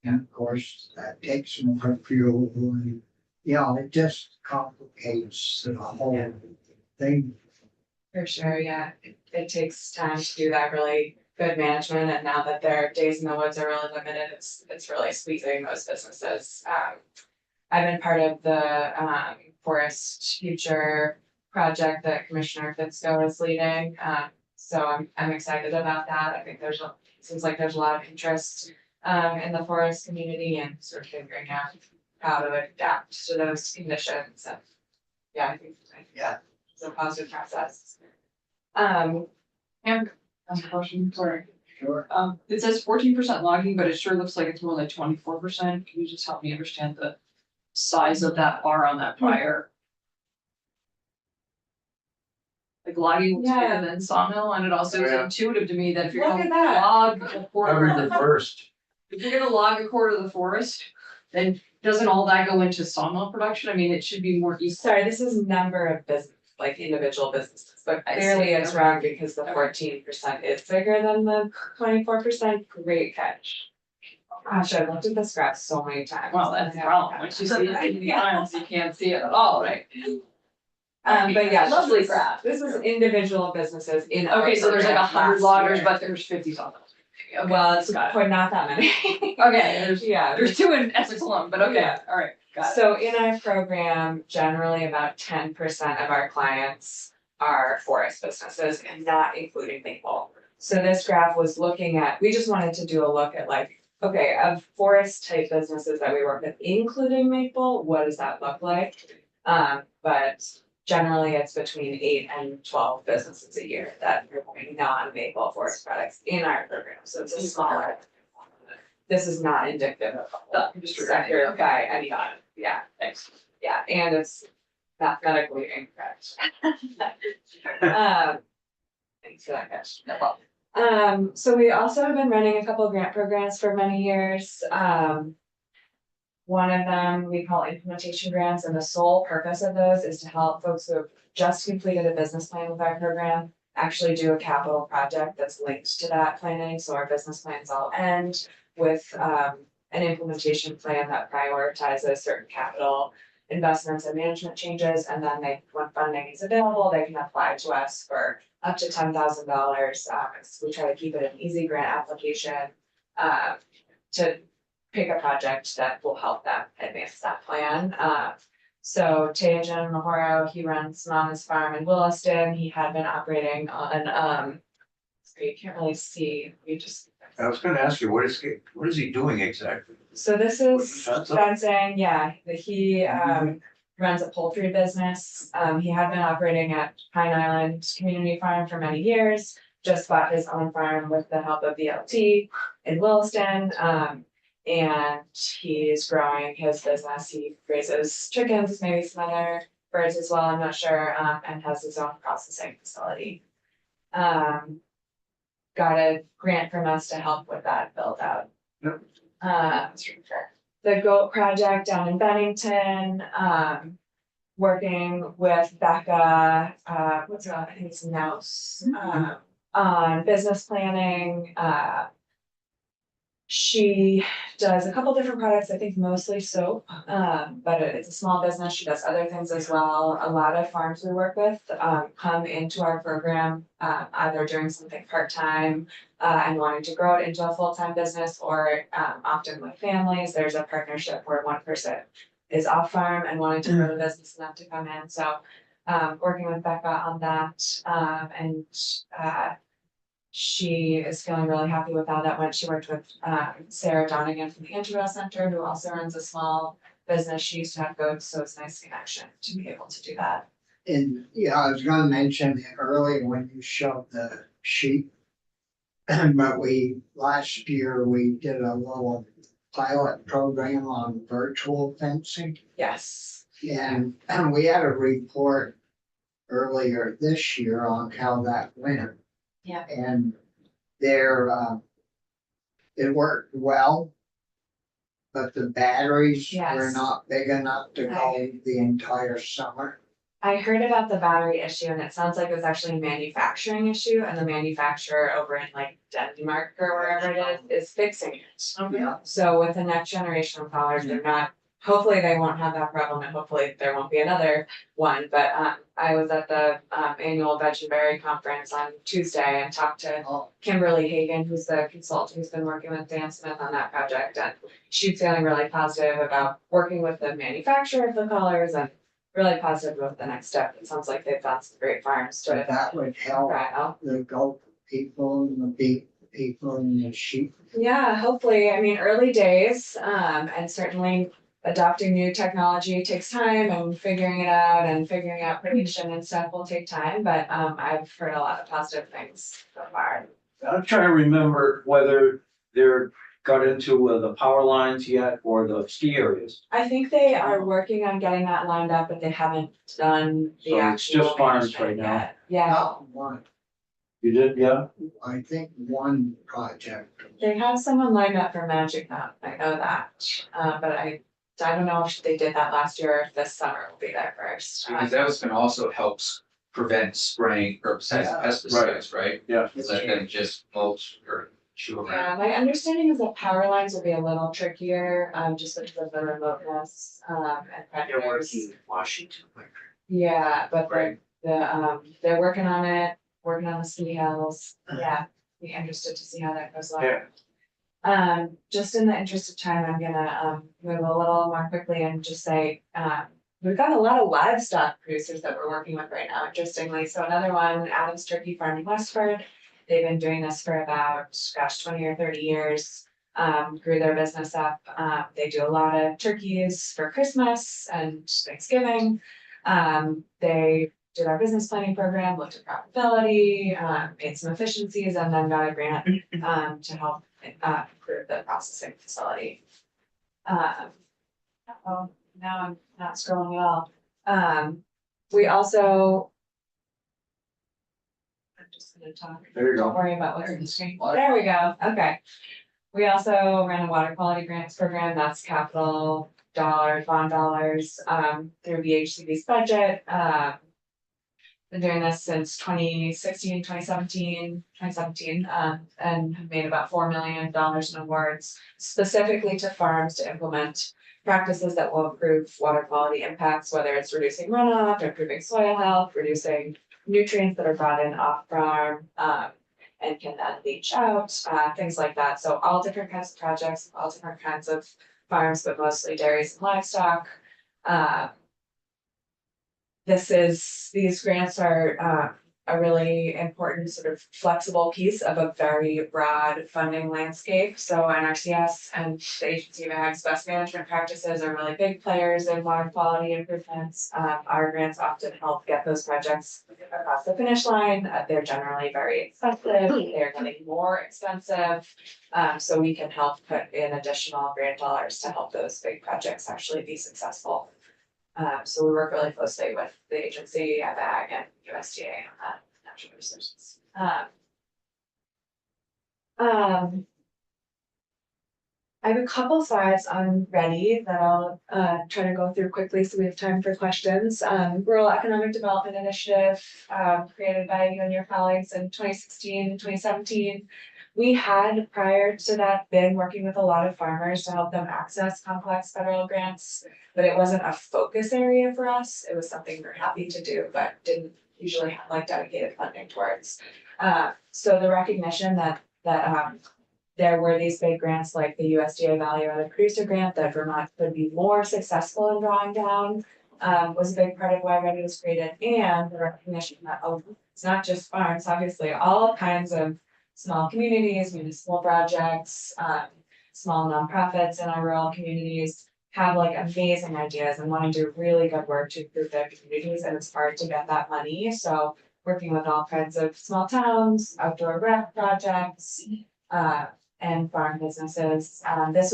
And of course, that takes more fuel and, it just complicates the whole thing. for sure, yeah. It takes time to do that really good management, and now that their days in the woods are really limited, it's really squeezing those businesses. I've been part of the Forest Future project that Commissioner Fitzko is leading. So I'm excited about that. I think seems like there's a lot of interest in the forest community and sort of figuring out how to adapt to those conditions. And yeah, I think it's a positive process. And that's a question, sorry. Sure. It says 14% logging, but it sure looks like it's more like 24%. Can you just help me understand the size of that bar on that prior? Like logging was Yeah. bigger than sawmill, and it also is Yeah. intuitive to me that if you're Look gonna at that. log a quarter Covered of the the, first. if you're gonna log a quarter of the forest, then doesn't all that go into sawmill production? I mean, it should be more equal. Sorry, this is number of business, like individual businesses, but I clearly see. it's wrong because the 14% is bigger than the 24%. Great catch. Gosh, I've looked at this graph so many times. Well, that's the problem. Once you see it in the arms, you can't see it at all, right? But yeah, Lovely this is- graph. This is individual businesses in. our Okay, so there's like program 100 last loggers, year. but there's 50 sawmills. Okay, Well, it's got it. quite not that many. Okay, there's Yeah. There's 2 in Essex alone, but okay, Yeah. all right, got it. So in our program, generally about 10% of our clients are forest businesses and not including maple. So this graph was looking at, we just wanted to do a look at like, okay, of forest type businesses that we work with, including maple, what does that look like? But generally it's between 8 and 12 businesses a year that are buying non-maple forest products in our program, so it's a smaller. This is not indicative of the Industry. sector Okay. by any time, yeah, Thanks. yeah, and it's mathematically incorrect. Thanks for that question. No problem. So we also have been running a couple grant programs for many years. One of them we call implementation grants, and the sole purpose of those is to help folks who have just completed a business plan with our program actually do a capital project that's linked to that planning, so our business plans all end with an implementation plan that prioritizes certain capital investments and management changes, and then when funding is available, they can apply to us for up to $10,000. So we try to keep it an easy grant application to pick a project that will help them advance that plan. So Tejan Mahoro, he runs Mama's Farm in Williston. He had been operating on so you can't really see, I was gonna ask you, what is he doing exactly? so this is That's a- fencing, yeah, he runs a poultry business. He had been operating at Pine Island Community Farm for many years, just bought his own farm with the help of VLT in Williston. And he's growing his business. He raises chickens, maybe some other birds as well, I'm not sure, and has his own processing facility. Got a grant from us to help with that build out. Yep. The goat project down in Bennington, working with Becca, what's it called? I think it's Nouse, on business planning, She does a couple different products, I think mostly soap, but it's a small business. She does other things as well. A lot of farms we work with, come into our program, either doing something part-time, and wanting to grow it into a full-time business, or, often with families, there's a partnership where one person is off farm and wanting to grow the business enough to come in, so, working with Becca on that, and, she is feeling really happy with how that went. She worked with Sarah Donegan from the Intervale Center, who also runs a small business. She used to have goats, so it's a nice connection to be able to do that. And yeah, I was gonna mention it earlier when you showed the sheep. But last year, we did a little pilot program on virtual fencing. Yes. And we had a report earlier this year on how that went. Yeah. And it worked well. But the batteries were Yes. not big enough to go the entire summer. I heard about the battery issue, and it sounds like it was actually a manufacturing issue, and the manufacturer over in like Denmark or wherever it is fixing it. Yeah. So with the next generation of collars, they're not, hopefully they won't have that problem, and hopefully there won't be another one, but I was at the annual Veg and Berry conference on Tuesday and talked to Oh, Kimberly Hagan, who's the consultant who's been working with Dan Smith on that project, and she's feeling really positive about working with the manufacturer of the collars and really positive about the next step. It sounds like they've got some great farms so to that would help try out. the goat people and the beef people and the sheep. Yeah, hopefully, I mean, early days, and certainly adopting new technology takes time, and figuring it out and figuring out prediction and stuff will take time, but I've heard a lot of positive things so far. I'm trying to remember whether they're got into the power lines yet or the ski areas. I think they are working on getting that lined up, but they haven't done the So it's actual just farms management right now. yet. Yeah, Not one, You did, yeah? I think one project. they have someone lined up for Magic Mountain, I know that, but I don't know if they did that last year or if this summer will be their first. Because that was gonna also help prevent spraying herbicides and pesticides, right? Yeah. Let them just mulch or chew around. Yeah, my understanding is that power lines will be a little trickier, just because of the remoteness, and They're predators. working in Washington. Yeah, but Right. they're working on it, working on the ski hills, yeah, be interested to see how that goes along. Yeah. Just in the interest of time, I'm gonna, move a little more quickly and just say, we've got a lot of livestock producers that we're working with right now, interestingly. So another one, Adams Turkey Farm in Westford. They've been doing this for about, 20 or 30 years. Grew their business up. They do a lot of turkeys for Christmas and Thanksgiving. They did our business planning program, looked at profitability, made some efficiencies, and then got a grant, to help, improve the processing facility. Oh, now I'm not scrolling at all. We also. I'm just gonna talk. There you go. Don't worry about what's on the screen. There we go. Okay. We also ran a water quality grants program. That's capital dollars, bond dollars, through VHCB's budget. Been doing this since 2016, 2017, and have made about $4 million in awards specifically to farms to implement practices that will improve water quality impacts, whether it's reducing runoff, improving soil health, reducing nutrients that are brought in off farm, and can then leach out, things like that. So all different kinds of projects, all different kinds of farms, but mostly dairies and livestock. These grants are a really important sort of flexible piece of a very broad funding landscape. So NRCS and the Agency of Ag's best management practices are really big players in water quality improvements. Our grants often help get those projects across the finish line. They're generally very expensive. They're getting more expensive. So we can help put in additional grant dollars to help those big projects actually be successful. So we work really closely with the agency, Ag and USDA on that, natural resources. I have a couple slides on ready that I'll try to go through quickly so we have time for questions. Rural Economic Development Initiative, created by you and your colleagues in 2016, 2017. We had prior to that been working with a lot of farmers to help them access complex federal grants, but it wasn't a focus area for us. It was something we're happy to do, but didn't usually have like dedicated funding towards. So the recognition that there were these big grants like the USDA Value Added Producer Grant that Vermont could be more successful in drawing down was a big part of why Ready was created, and the recognition that it's not just farms, obviously all kinds of small communities, municipal projects, small nonprofits in our rural communities have like amazing ideas and want to do really good work to improve their communities, and it's hard to get that money. So working with all kinds of small towns, outdoor rec projects, and farm businesses. This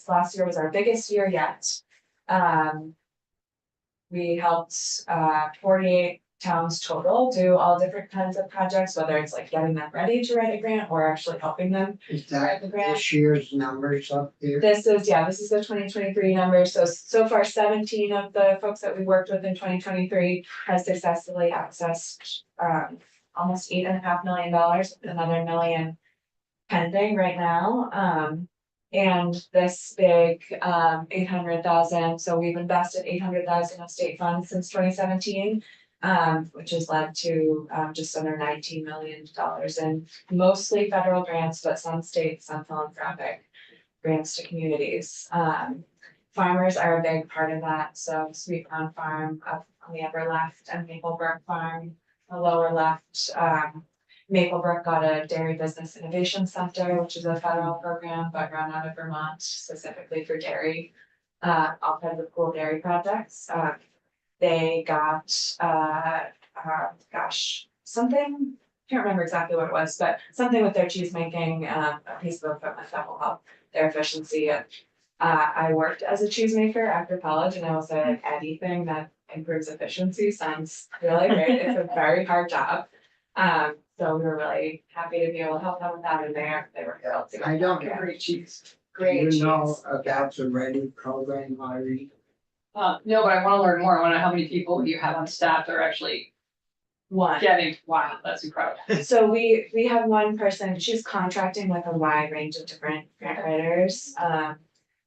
last year was our biggest year yet. We helped 48 towns total do all different kinds of projects, whether it's like getting them ready to write a grant or actually helping them. Is that this year's numbers up there? This is the 2023 number. So far 17 of the folks that we worked with in 2023 has successfully accessed almost $8.5 million, another million pending right now. And this big 800,000, so we've invested 800,000 of state funds since 2017. Which has led to just under $19 million in mostly federal grants, but some state, some philanthropic grants to communities. Farmers are a big part of that. So Sweet Pond Farm up on the upper left and Maplebrook Farm, the lower left. Maplebrook got a Dairy Business Innovation Center, which is a federal program, but run out of Vermont specifically for dairy, all kinds of cool dairy projects. They got, something, can't remember exactly what it was, but something with their cheese making, a piece of equipment that will help their efficiency. And I worked as a cheesemaker after college, and I will say like anything that improves efficiency sounds really great. It's a very hard job. So we were really happy to be able to help them with that, and they were thrilled to. I don't get Great cheese. great You cheese. know about the Ready program, Irene? No, but I wanna learn more. I wanna know how many people you have on staff that are actually One. getting, wow, that's incredible. So we have one person, she's contracting with a wide range of different grant writers.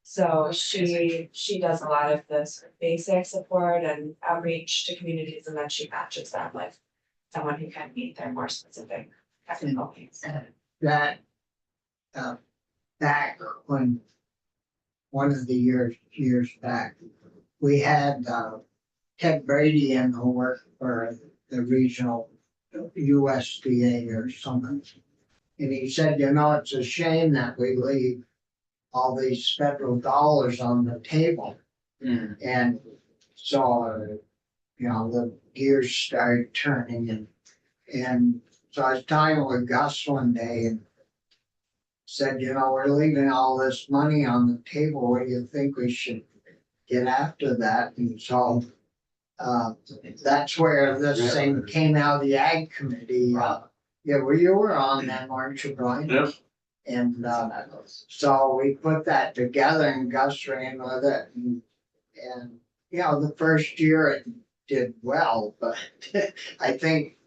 So she does a lot of the sort of basic support and outreach to communities, and then she matches them with someone who can meet their more specific technical needs. That, back when, one of the years back, we had, Ted Brady in who worked for the regional USDA or something. And he said, you know, it's a shame that we leave all these federal dollars on the table. And so, you know, the gears started turning and so I was talking with Gus one day and said, you know, we're leaving all this money on the table. What do you think we should get after that? And so that's where this thing came out of the Ag Committee. Yeah, well, you were on that, weren't you, Brian? Yep. And so we put that together and Gus ran with it and you know, the first year it did well, but I think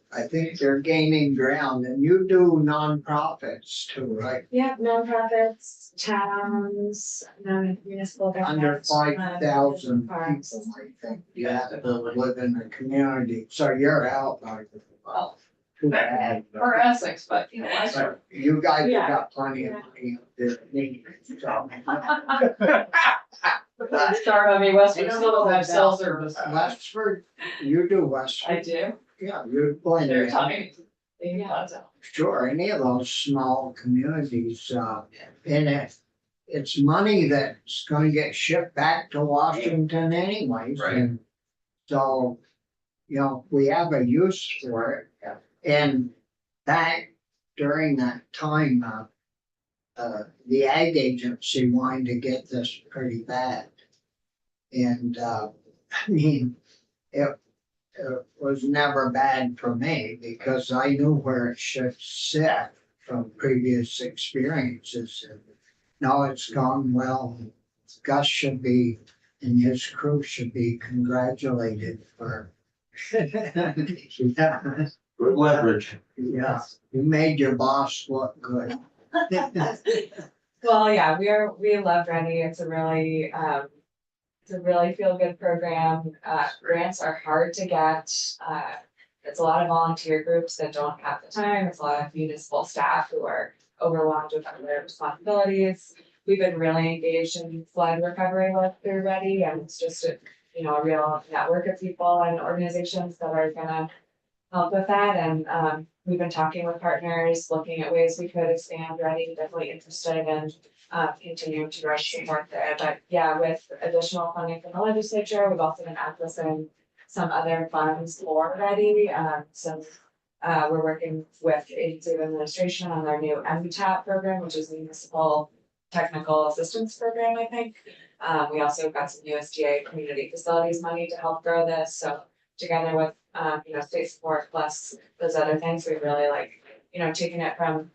they're gaining ground, and you do nonprofits too, right? Yeah, nonprofits, towns, municipal Under government. 5,000 farms. people, I think, yeah, that live in the community, so you're out like. Well, Too bad. for Essex, but you know, I sort But you guys have Yeah. got plenty of money that need, so. of start on me, Westford I don't still know doesn't have cell about service. Westford, you do Westford, I do, yeah, you're plenty. they're of- tiny. They need lots of. Sure, any of those small communities, and it's money that's gonna get shipped back to Washington anyways. Right. And so, you know, we have a use for it. And that, during that time, the ag agency wanted to get this pretty bad. And, I mean, it was never bad for me because I knew where it should sit from previous experiences. And now it's gone well. Gus should be, and his crew should be congratulated for. Yeah, Good leverage. yeah, you made your boss look good. Well, yeah, we love Ready. It's a really feel-good program. Grants are hard to get. It's a lot of volunteer groups that don't have the time. It's a lot of municipal staff who are overwhelmed with other responsibilities. We've been really engaged in flood recovery work through Ready, and it's just a real network of people and organizations that are gonna help with that. And we've been talking with partners, looking at ways we could expand Ready. Definitely interested in continuing to grow support there. But yeah, with additional funding from the legislature, we've also been accessing some other funds for Ready. We're working with Agency of Administration on their new MTAP program, which is Municipal Technical Assistance Program, I think. We also got some USDA community facilities money to help grow this. So together with state support plus those other things, we really taking it from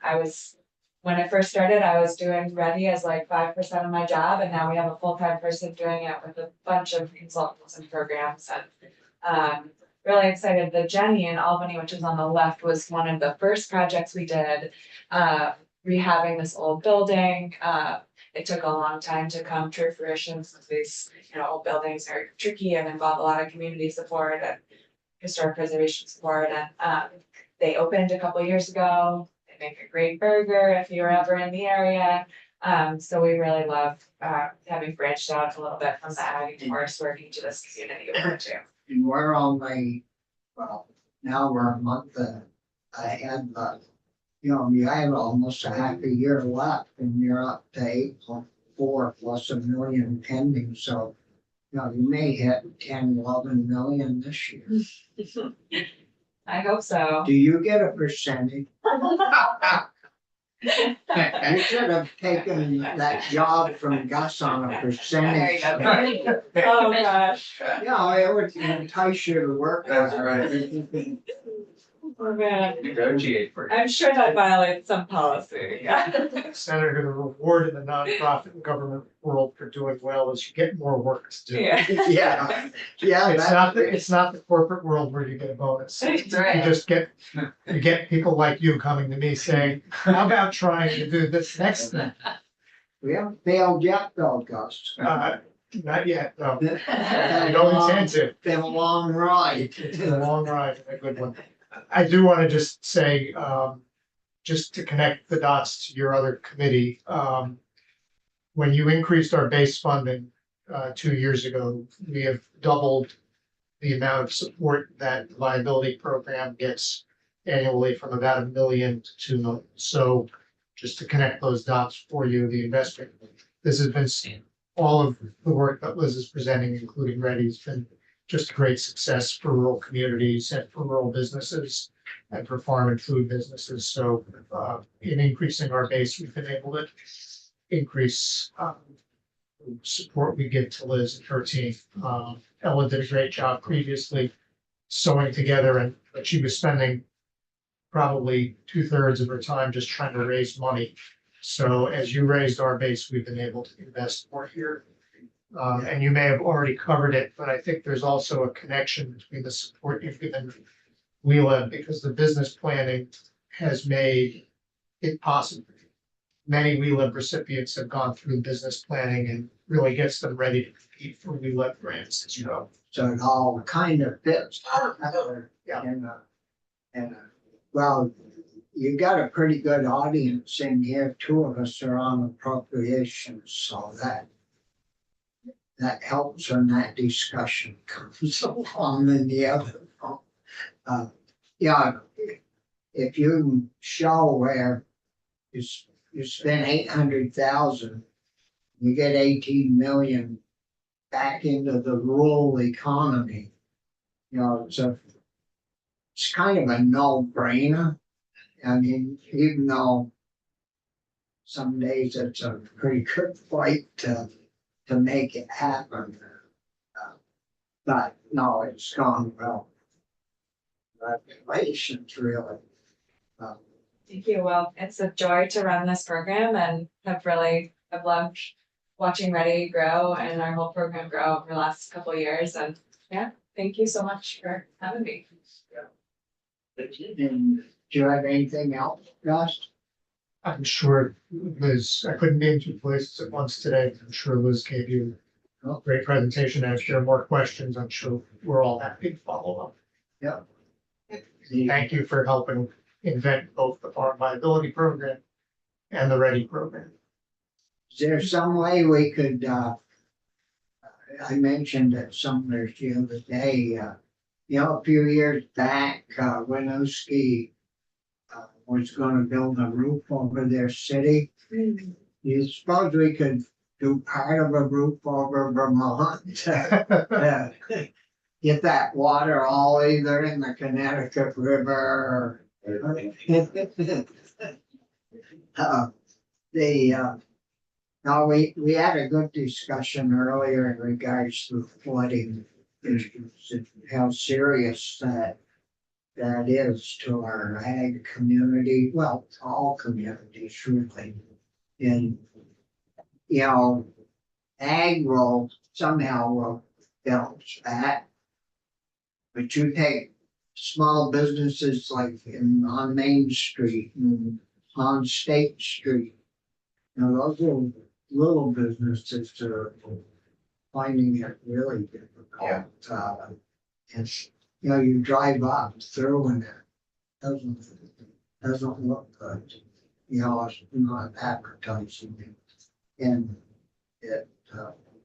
when I first started, I was doing Ready as like 5% of my job, and now we have a full-time person doing it with a bunch of consultants and programs. And really excited. The Jenny in Albany, which is on the left, was one of the first projects we did, rehabbing this old building. It took a long time to come to fruition since these old buildings are tricky and involve a lot of community support and historic preservation support. And they opened a couple years ago. They make a great burger if you're ever in the area. So we really love having branched out a little bit from the ag towards working to this community over too. And we're only, well, now we're a month ahead, but you have almost a half a year left and you're up to 8.4 plus $1 million pending. So, you may hit 10, 11 million this year. I hope so. Do you get a percentage? You should have taken that job from Gus on a percentage. Oh, gosh. It would entice you to work. That's right. Oh, man. Negotiate for it. I'm sure that violates some policy. Yeah. Senator, the reward in the nonprofit and government world for doing well is you get more work to do. Yeah. Yeah. It's not the corporate world where you get a bonus. You right. just get people like you coming to me saying, how about trying to do this next thing? We haven't failed yet though, Gus. Not yet, no. Been I don't intend to. a long ride. It's been a long ride, and a good one. I do want to just say, just to connect the dots to your other committee, when you increased our base funding 2 years ago, we have doubled the amount of support that the liability program gets annually from about $1 million to $2 million. So just to connect those dots for you, the investment, this has been all of the work that Liz is presenting, including Ready, has been just a great success for rural communities and for rural businesses and for farm and food businesses. So in increasing our base, we've been able to increase support we give to Liz and her team. Ella did a great job previously sewing together, but she was spending probably 2/3 of her time just trying to raise money. So as you raised our base, we've been able to invest more here. And you may have already covered it, but I think there's also a connection between the support you've given WeLive, because the business planning has made it possible. Many WeLive recipients have gone through business planning and really gets them ready to compete for WeLive grants as well. So it all kind of fits. Yeah. Well, you got a pretty good audience in here. 2 of us are on appropriations, so that helps when that discussion comes along in the other. If you can show where you spend 800,000, you get 18 million back into the rural economy. It's kind of a no-brainer. I mean, even though some days it's a pretty good fight to make it happen. But no, it's gone well. Congratulations, really. Thank you. Well, it's a joy to run this program and have loved watching Ready grow and our whole program grow over the last couple of years. And yeah, thank you so much for having me. And do you have anything else, Gus? I'm sure Liz, I couldn't be in two places at once today. I'm sure Liz gave you a great presentation. And if there are more questions, I'm sure we're all happy to follow up. Thank you for helping invent both the farm viability program and the Ready program. Is there some way we could, I mentioned it somewhere the other day, a few years back, Winooski was gonna build a roof over their city. You suppose we could do part of a roof over Vermont? Get that water all either in the Connecticut River or. No, we had a good discussion earlier in regards to flooding issues and how serious that is to our ag community, well, all communities really. And, ag will somehow bounce back. But you take small businesses like on Main Street and on State Street, those little businesses are finding it really difficult. It's, you drive up through and it doesn't look good. It's not advertising it. And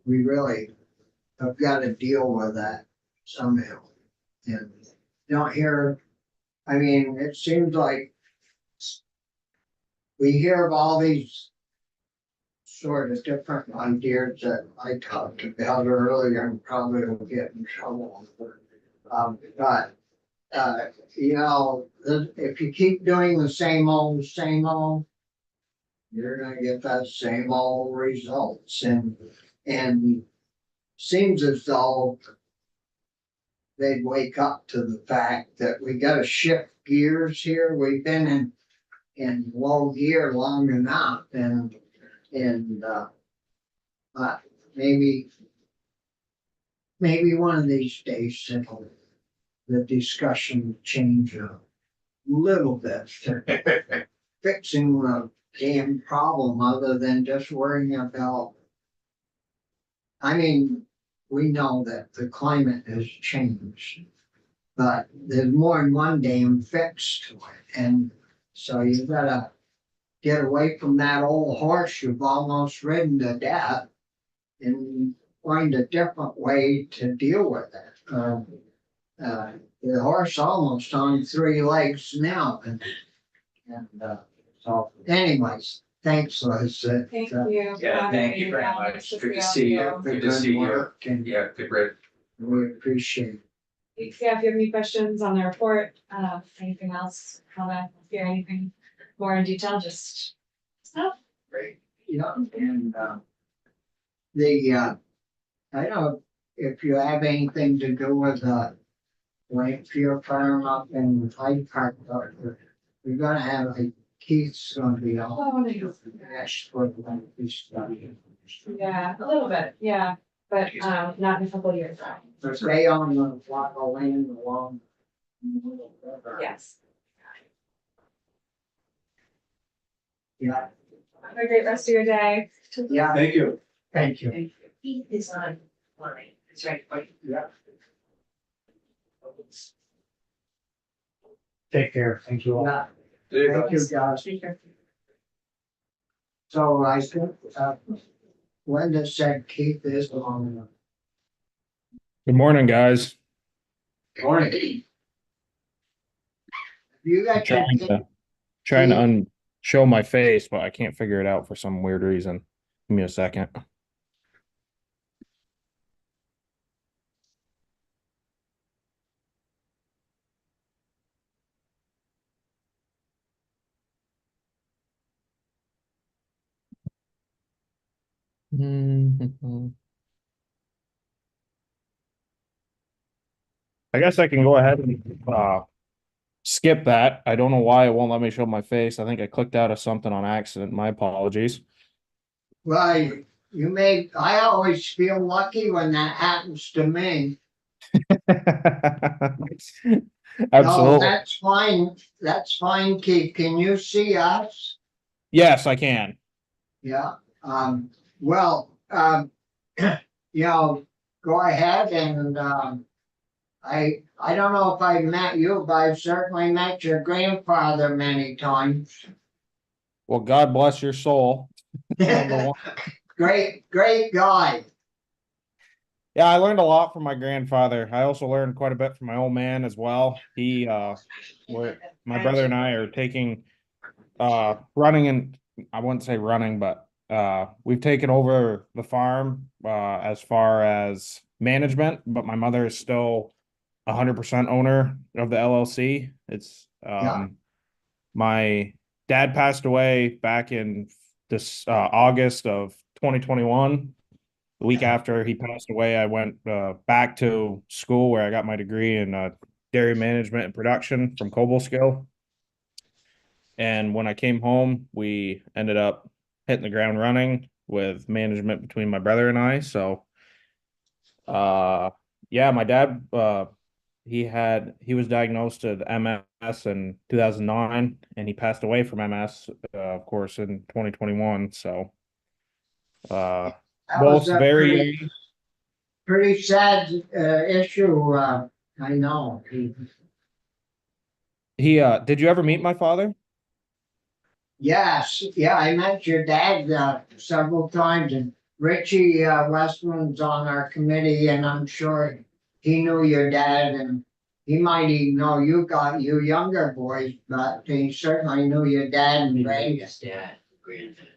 we really have got to deal with that somehow. And don't hear, it seems like we hear of all these sort of different ideas that I talked about earlier and probably will get in trouble. But if you keep doing the same old, you're gonna get that same old results. And seems as though they'd wake up to the fact that we gotta shift gears here. We've been in low gear long enough and maybe one of these days the discussion will change a little bit to fixing the damn problem other than just worrying about. We know that the climate has changed, but there's more than one damn fix to it. And so you gotta get away from that old horse you've almost ridden to death and find a different way to deal with it. The horse almost on 3 legs now. So anyways, thanks, Liz. Thank you. Yeah, thank you very much. Good to see you. Good to see you. Work, and Yeah, good, great. we appreciate it. Yeah, if you have any questions on the report, anything else, comment, hear anything more in detail, just. Great. And I don't know if you have anything to do with the Lakeview farm up in Hyde Park, we're gonna have Keith's gonna be on. Ashford study. Yeah, a little bit, yeah, but not in a couple of years. They own the plot of land along. Yes. Yeah, Have a great rest of your day. yeah, Thank you. thank you. He is on line. It's right. Yeah. Take care. Thank you all. Yeah, thank you, guys. So I think, Linda said Keith is on. Good morning, guys. Morning. You got your, Trying to show my face, but I can't figure it out for some weird reason. Give me a second. I guess I can go ahead and skip that. I don't know why it won't let me show my face. I think I clicked out of something on accident. My apologies. well, I always feel lucky when that happens to me. No, Absolutely. that's fine, Keith. Can you see us? Yes, I can. Yeah, well, you know, go ahead and, I don't know if I've met you, but I've certainly met your grandfather many times. Well, God bless your soul. Number one. Great guy. Yeah, I learned a lot from my grandfather. I also learned quite a bit from my old man as well. My brother and I are taking, running and I wouldn't say running, but, we've taken over the farm, as far as management, but my mother is still 100% owner of the LLC. It's, Yeah. my dad passed away back in this, August of 2021. The week after he passed away, I went back to school where I got my degree in dairy management and production from Cobleskill. And when I came home, we ended up hitting the ground running with management between my brother and I. So, yeah, my dad, he was diagnosed with MS in 2009, and he passed away from MS, of course, in 2021. So, That both was a very young. pretty sad, issue, I know. Did you ever meet my father? Yes, yeah, I met your dad, several times, and Richie, Westland's on our committee, and I'm sure he knew your dad, and he might even know you younger boys, but he certainly knew your dad and Ray. Dad, granddad.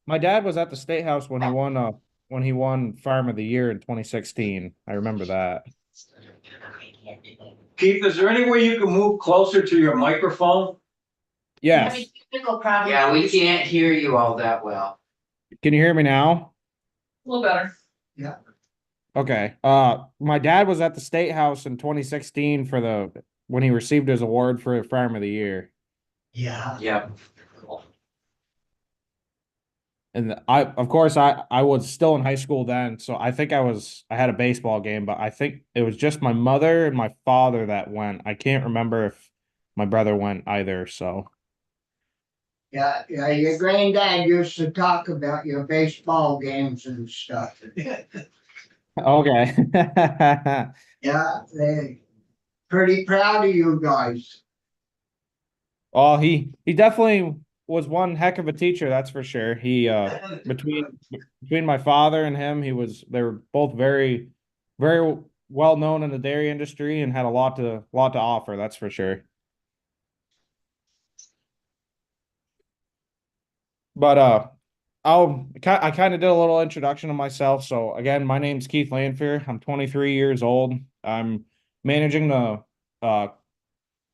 My dad was at the State House when he won Farm of the Year in 2016. I remember that. Keith, is there any way you can move closer to your microphone? Yes. Yeah, we can't hear you all that well. Can you hear me now? A little better. Okay. My dad was at the State House in 2016 when he received his award for Farm of the Year. Yeah. Yep. And of course, I was still in high school then, so I think I had a baseball game, but I think it was just my mother and my father that went. I can't remember if my brother went either, so. Yeah, your granddad used to talk about your baseball games and stuff. Okay. Yeah, they pretty proud of you guys. Oh, he definitely was one heck of a teacher, that's for sure. He between my father and him, they were both very, very well known in the dairy industry and had a lot to offer, that's for sure. But I kind of did a little introduction of myself. So again, my name's Keith Lanfear. I'm 23 years old. I'm managing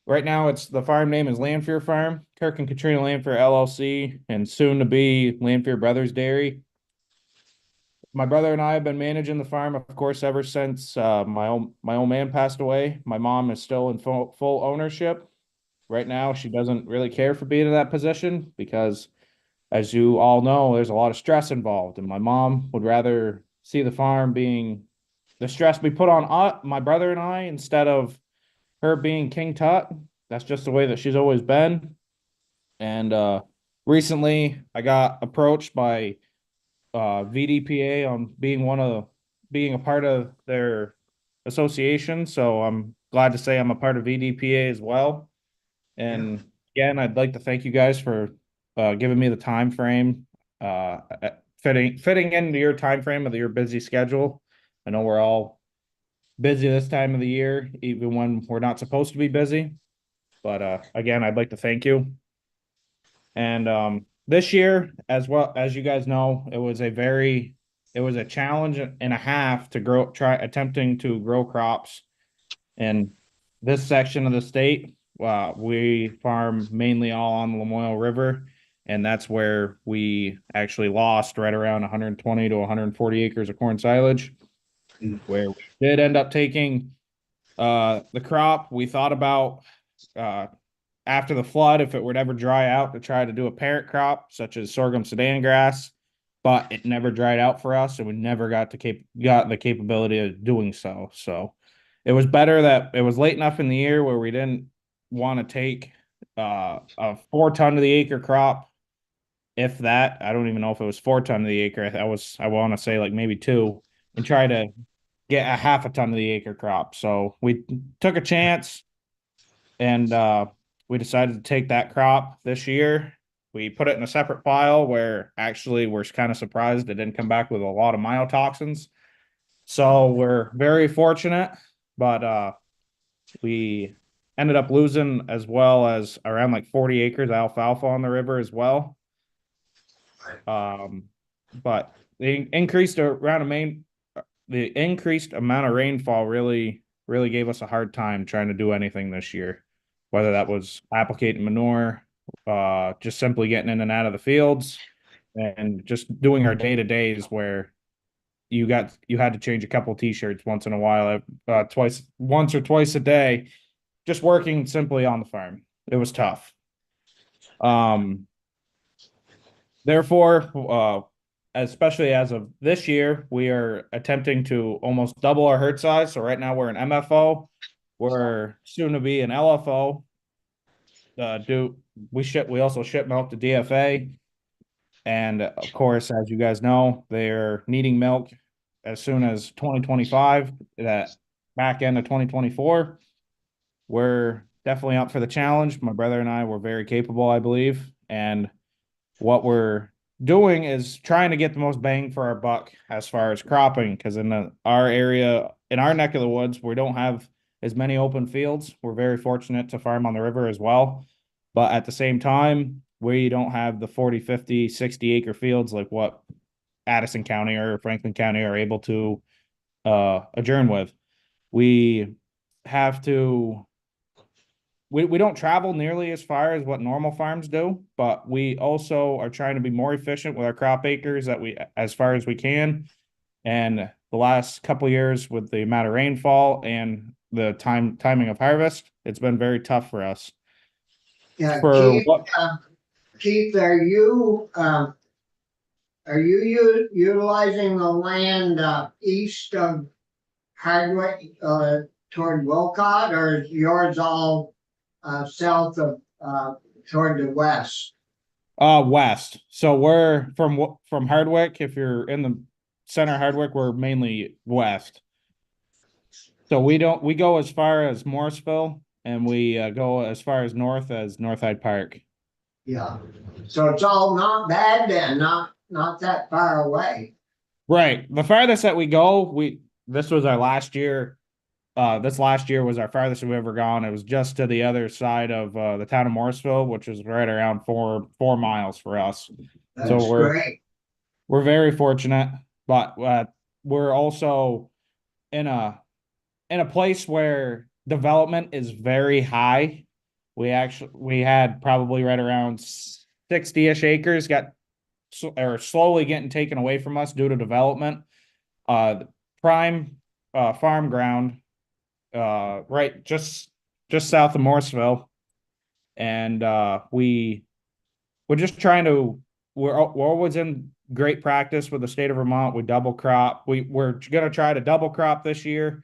right now the farm name is Lanfear Farm, Kirk and Katrina Lanfear LLC, and soon to be Lanfear Brothers Dairy. My brother and I have been managing the farm, of course, ever since my old man passed away. My mom is still in full ownership. Right now, she doesn't really care for being in that position because, as you all know, there's a lot of stress involved, and my mom would rather see the farm being the stress we put on my brother and I instead of her being King Tut. That's just the way that she's always been. And recently, I got approached by VDPA on being a part of their association. So I'm glad to say I'm a part of VDPA as well. And again, I'd like to thank you guys for giving me the time frame, fitting into your time frame of your busy schedule. I know we're all busy this time of the year, even when we're not supposed to be busy. But again, I'd like to thank you. And this year, as well as you guys know, it was a challenge and a half to attempting to grow crops in this section of the state. We farm mainly all on the Lamoille River, and that's where we actually lost right around 120 to 140 acres of corn silage, where we did end up taking the crop. We thought about after the flood, if it would ever dry out, to try to do a parent crop such as sorghum Sudan grass, but it never dried out for us, and we never got the capability of doing so. So it was better that it was late enough in the year where we didn't want to take a 4 ton to the acre crop. If that, I don't even know if it was 4 ton to the acre. I want to say like maybe 2, and try to get a 0.5 ton to the acre crop. So we took a chance, and we decided to take that crop this year. We put it in a separate pile where actually we're kind of surprised it didn't come back with a lot of mycotoxins. So we're very fortunate, but we ended up losing as well as around like 40 acres of alfalfa on the river as well. But the increased amount of rainfall really gave us a hard time trying to do anything this year, whether that was applicating manure, just simply getting in and out of the fields, and just doing our day-to-days where you had to change a couple t-shirts once in a while, once or twice a day, just working simply on the farm. It was tough. Therefore, especially as of this year, we are attempting to almost double our herd size. So right now we're an MFO. We're soon to be an LFO. We also ship milk to DFA. And of course, as you guys know, they're needing milk as soon as 2025, that back end of 2024. We're definitely up for the challenge. My brother and I were very capable, I believe. And what we're doing is trying to get the most bang for our buck as far as cropping, because our area, in our neck of the woods, we don't have as many open fields. We're very fortunate to farm on the river as well. But at the same time, we don't have the 40, 50, 60 acre fields like what Addison County or Franklin County are able to adjourn with. We have to we don't travel nearly as far as what normal farms do, but we also are trying to be more efficient with our crop acres as far as we can. And the last couple of years, with the amount of rainfall and the timing of harvest, it's been very tough for us. Yeah, For Keith, are you utilizing the land east of Hardwick toward Wilcott, or is yours all south of toward the west? West. So we're from Hardwick. If you're in the center of Hardwick, we're mainly west. So we go as far as Morrisville, and we go as far as north as North Hyde Park. Yeah. So it's all not bad then, not that far away. Right. The farthest that we go, this was our last year. This last year was our farthest we've ever gone. It was just to the other side of the town of Morrisville, which is right around 4 miles for us. That's So great. we're very fortunate, but we're also in a place where development is very high. We had probably right around 60-ish acres slowly getting taken away from us due to development. Prime farm ground, right just south of Morrisville, and we're just trying to. We're always in great practice with the state of Vermont. We double crop. We're gonna try to double crop this year.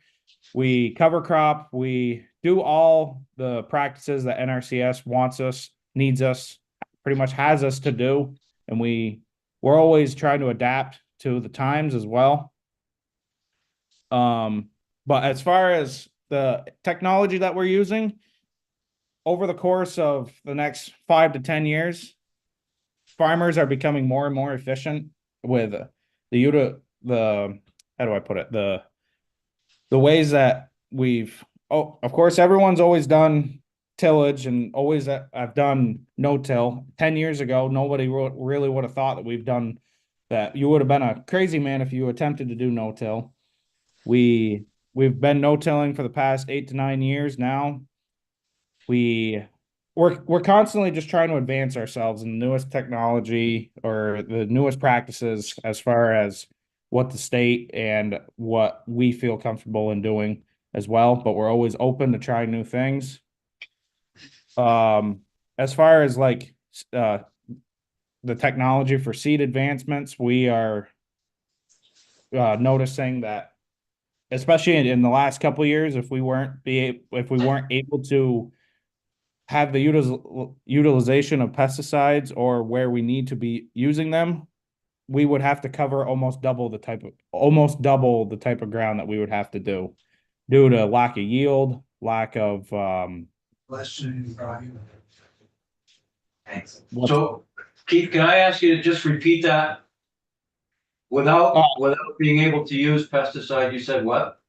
We cover crop. We do all the practices that NRCS needs us, pretty much has us to do, and we're always trying to adapt to the times as well. But as far as the technology that we're using, over the course of the next 5 to 10 years, farmers are becoming more and more efficient with how do I put it? The ways that of course, everyone's always done tillage and always I've done no-till. 10 years ago, nobody really would have thought that we've done that. You would have been a crazy man if you attempted to do no-till. We've been no-tilling for the past 8 to 9 years now. We're constantly just trying to advance ourselves in the newest technology or the newest practices as far as what the state and what we feel comfortable in doing as well. But we're always open to trying new things. As far as like the technology for seed advancements, we are noticing that, especially in the last couple of years, if we weren't able to have the utilization of pesticides or where we need to be using them, we would have to cover almost double the type of ground that we would have to do due to lack of yield, lack of Less than probably. Thanks. So Keith, can I ask you to just repeat that? Without being able to use pesticide, you said what?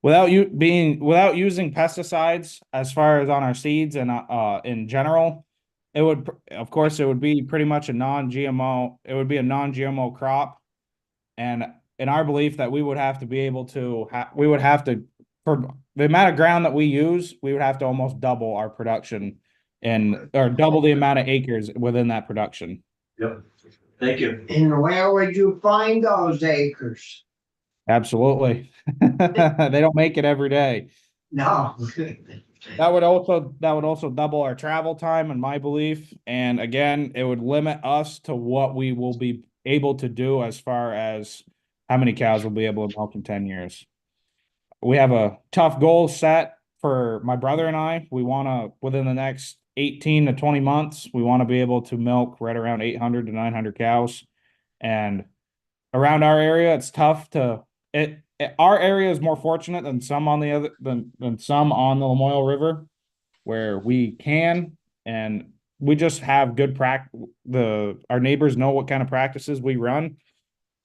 without using pesticides as far as on our seeds and in general, it would, of course, it would be pretty much a non-GMO. It would be a non-GMO crop, and in our belief that we would have to be able to for the amount of ground that we use, we would have to almost double our production or double the amount of acres within that production. Yep. Thank you. And where would you find those acres? Absolutely. They don't make it every day. No. That would also double our travel time, in my belief. And again, it would limit us to what we will be able to do as far as how many cows we'll be able to milk in 10 years. We have a tough goal set for my brother and I. We want to, within the next 18 to 20 months, we want to be able to milk right around 800 to 900 cows. And around our area, it's tough to, our area is more fortunate than some on the Lamoille River, where we can, and we just have good our neighbors know what kind of practices we run,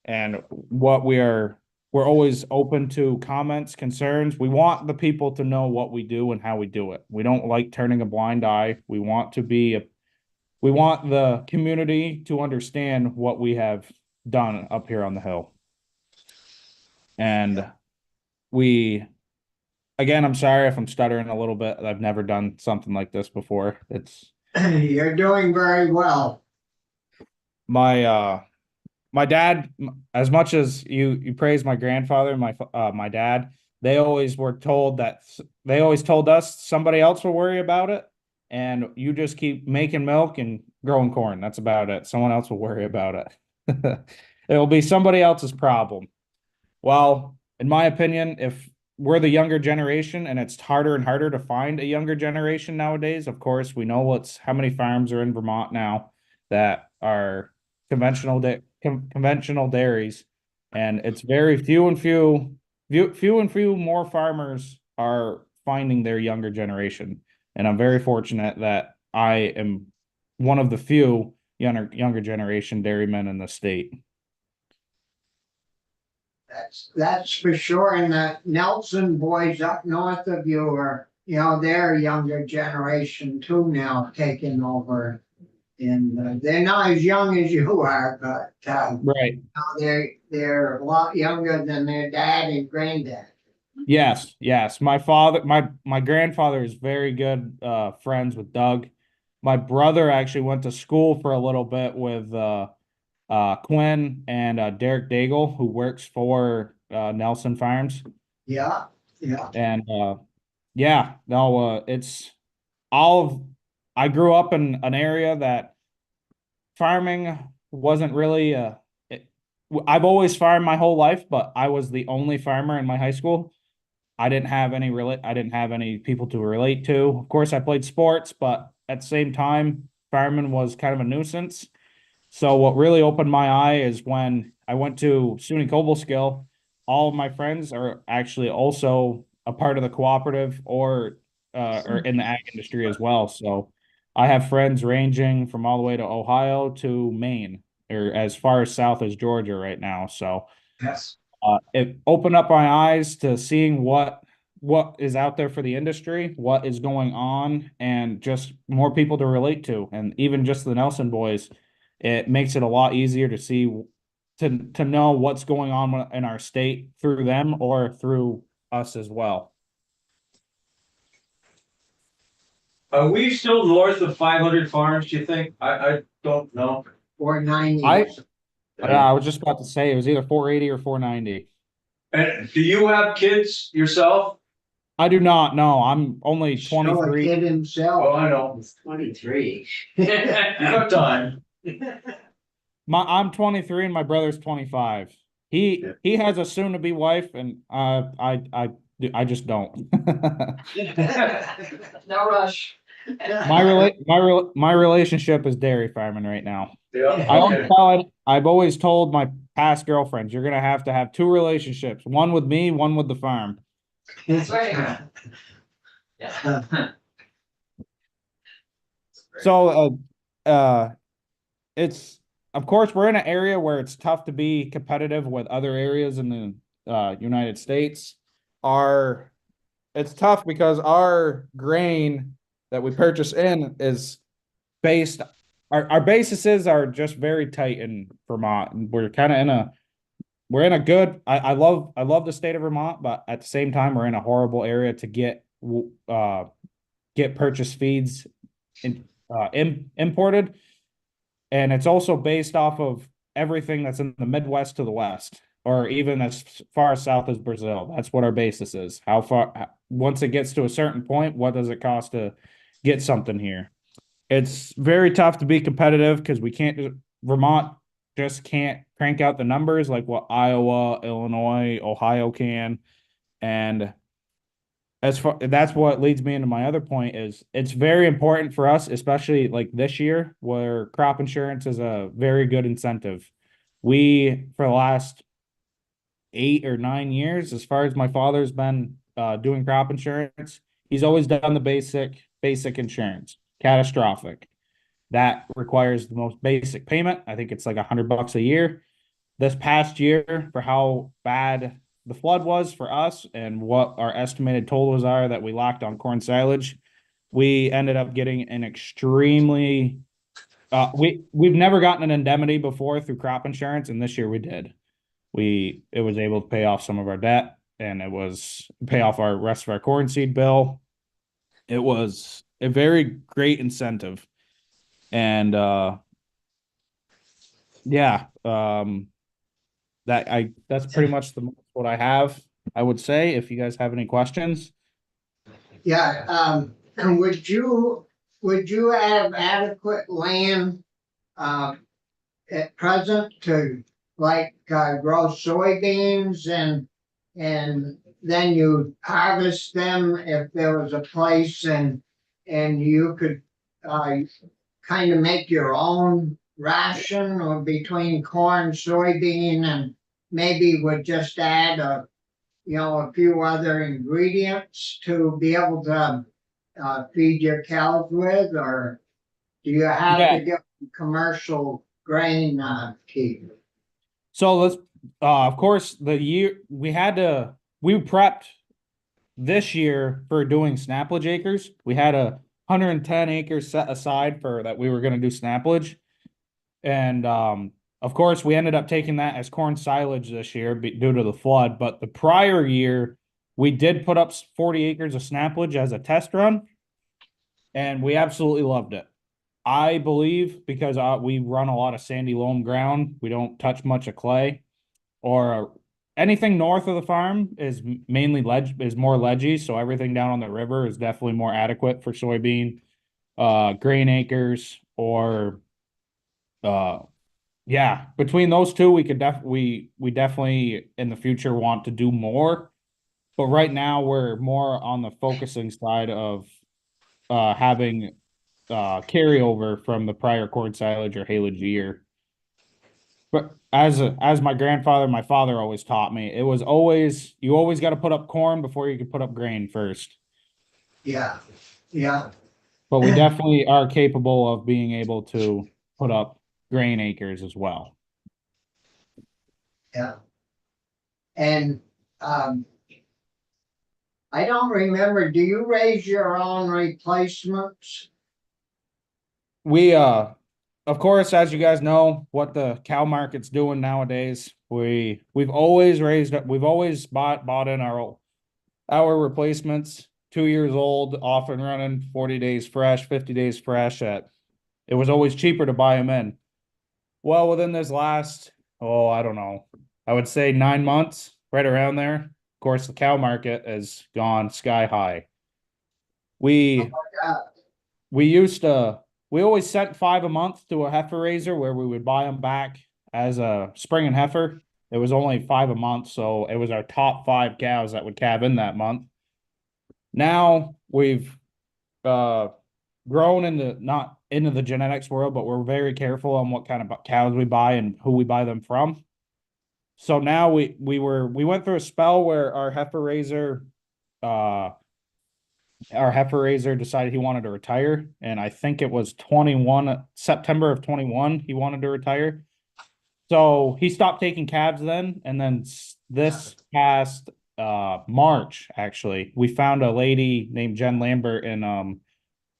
and we're always open to comments, concerns. We want the people to know what we do and how we do it. We don't like turning a blind eye. We want the community to understand what we have done up here on the hill. And again, I'm sorry if I'm stuttering a little bit. I've never done something like this before. You're doing very well. My dad, as much as you praise my grandfather and my dad, they always told us somebody else will worry about it, and you just keep making milk and growing corn. That's about it. Someone else will worry about it. It will be somebody else's problem. Well, in my opinion, if we're the younger generation, and it's harder and harder to find a younger generation nowadays, of course, we know how many farms are in Vermont now that are conventional dairies, and it's very few more farmers are finding their younger generation. And I'm very fortunate that I am one of the few younger generation dairymen in the state. That's for sure. And the Nelson boys up north of you are, they're a younger generation too now, taking over. And they're not as young as you are, but right. They're a lot younger than their dad and granddad. Yes. My grandfather is very good friends with Doug. My brother actually went to school for a little bit with Quinn and Derek Daigle, who works for Nelson Farms. Yeah. And I grew up in an area that farming wasn't really I've always farmed my whole life, but I was the only farmer in my high school. I didn't have any people to relate to. Of course, I played sports, but at the same time, farming was kind of a nuisance. So what really opened my eye is when I went to SUNY Cobleskill. All of my friends are actually also a part of the cooperative or in the ag industry as well. So I have friends ranging from all the way to Ohio to Maine, or as far as south as Georgia right now. So Yes. It opened up my eyes to seeing what is out there for the industry, what is going on, and just more people to relate to. And even just the Nelson boys, it makes it a lot easier to see, to know what's going on in our state through them or through us as well. Are we still north of 500 farms, do you think? I don't know. 490. I was just about to say it was either 480 or 490. And do you have kids yourself? I do not. No, I'm only Still a 23. kid himself. Oh, I know. It's 23. You got time. I'm 23 and my brother's 25. He has a soon to be wife, and I just don't. No rush. My relationship is dairy farming right now. Yeah. I've always told my past girlfriends, you're gonna have to have two relationships, one with me, one with the farm. That's right. Yeah. So, it's, of course, we're in an area where it's tough to be competitive with other areas in the United States. It's tough because our grain that we purchase in is based, our bases are just very tight in Vermont. And we're kind of we're in a good, I love the state of Vermont, but at the same time, we're in a horrible area to get purchase feeds imported. And it's also based off of everything that's in the Midwest to the West, or even as far south as Brazil. That's what our basis is. How far, once it gets to a certain point, what does it cost to get something here? It's very tough to be competitive because Vermont just can't crank out the numbers like what Iowa, Illinois, Ohio can. And that's what leads me into my other point is it's very important for us, especially like this year where crop insurance is a very good incentive. We, for the last 8 or 9 years, as far as my father's been doing crop insurance, he's always done the basic insurance, catastrophic. That requires the most basic payment. I think it's like $100 a year. This past year, for how bad the flood was for us and what our estimated totals are that we locked on corn silage, we ended up getting an extremely we've never gotten an indemnity before through crop insurance, and this year we did. It was able to pay off some of our debt, and it was pay off our rest of our corn seed bill. It was a very great incentive. And yeah, that's pretty much what I have, I would say, if you guys have any questions. Yeah, and would you have adequate land, at present to like, grow soybeans and then you harvest them if there was a place and you could, kind of make your own ration or between corn, soybean, and maybe would just add a few other ingredients to be able to feed your cows with, or do you have Yeah. to get commercial grain feed? So let's, of course, we prepped this year for doing snaplage acres. We had 110 acres set aside for that we were going to do snaplage. And, of course, we ended up taking that as corn silage this year due to the flood. But the prior year, we did put up 40 acres of snaplage as a test run, and we absolutely loved it. I believe because we run a lot of sandy loam ground, we don't touch much of clay, or anything north of the farm is mainly is more ledgy. So everything down on the river is definitely more adequate for soybean, grain acres, or yeah, between those two, we definitely in the future want to do more. But right now we're more on the focusing side of having carryover from the prior corn silage or haylage year. But as my grandfather, my father always taught me, you always got to put up corn before you can put up grain first. Yeah, But we definitely are capable of being able to put up grain acres as well. yeah. And I don't remember, do you raise your own replacements? We of course, as you guys know, what the cow market's doing nowadays, we've always bought in our replacements, 2 years old, off and running, 40 days fresh, 50 days fresh. It was always cheaper to buy them in. Well, within this last, I don't know, I would say 9 months, right around there. Of course, the cow market has gone sky high. We always sent 5 a month to a heifer raiser where we would buy them back as a spring and heifer. It was only 5 a month, so it was our top 5 cows that would calve in that month. Now we've grown into not into the genetics world, but we're very careful on what kind of cows we buy and who we buy them from. So now we went through a spell where our heifer raiser decided he wanted to retire, and I think it was 21 September of 21 he wanted to retire. So he stopped taking calves then, and then this past March, actually, we found a lady named Jen Lambert in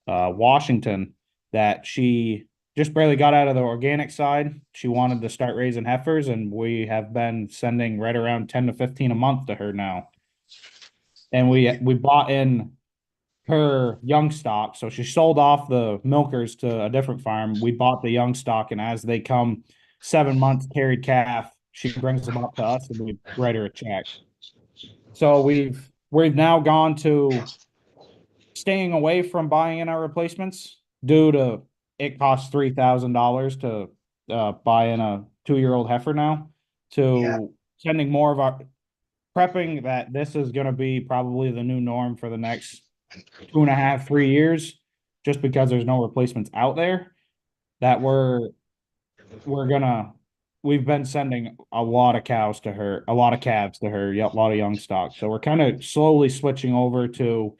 Washington that she just barely got out of the organic side. She wanted to start raising heifers, and we have been sending right around 10 to 15 a month to her now. And we bought in her young stock. So she sold off the milkers to a different farm. We bought the young stock, and as they come 7 months carried calf, she brings them up to us and we write her a check. So we've now gone to staying away from buying in our replacements due to it costs $3,000 to buy in a 2-year-old heifer now, to sending more of our prepping that this is going to be probably the new norm for the next 2.5, 3 years, just because there's no replacements out there, that we've been sending a lot of cows to her, a lot of calves to her, a lot of young stock. So we're kind of slowly switching over to,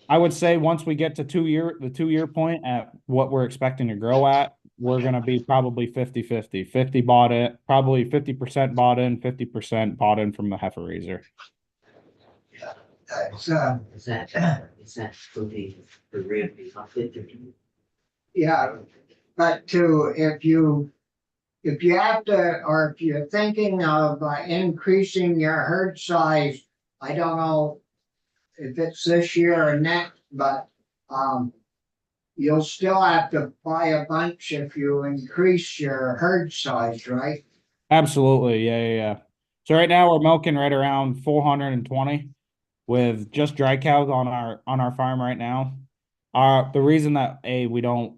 I would say once we get to the 2 year point at what we're expecting to grow at, we're going to be probably 50-50, 50 bought in, probably 50% bought in, 50% bought in from the heifer raiser. That's, Is that for the ramping up it? yeah, but if you have to, or if you're thinking of increasing your herd size, I don't know if it's this year or next, but you'll still have to buy a bunch if you increase your herd size, right? Absolutely. Yeah. So right now we're milking right around 420 with just dry cows on our farm right now. The reason that we don't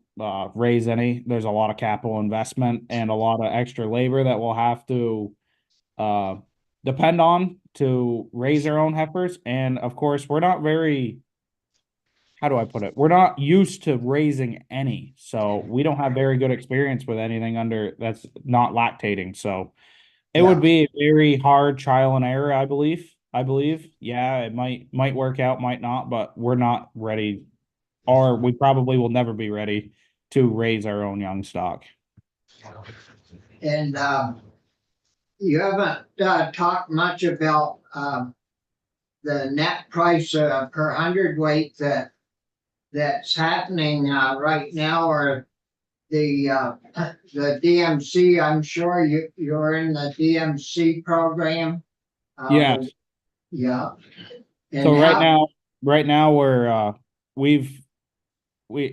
raise any, there's a lot of capital investment and a lot of extra labor that we'll have to depend on to raise our own heifers. And of course, we're not very, how do I put it? We're not used to raising any, so we don't have very good experience with anything under that's not lactating. So it would be a very hard trial and error, I believe. Yeah, it might work out, might not, but we're not ready, or we probably will never be ready to raise our own young stock. And you haven't talked much about the net price per hundredweight that's happening right now, or the DMC. I'm sure you're in the DMC program. Yeah. Yeah. And So right now we're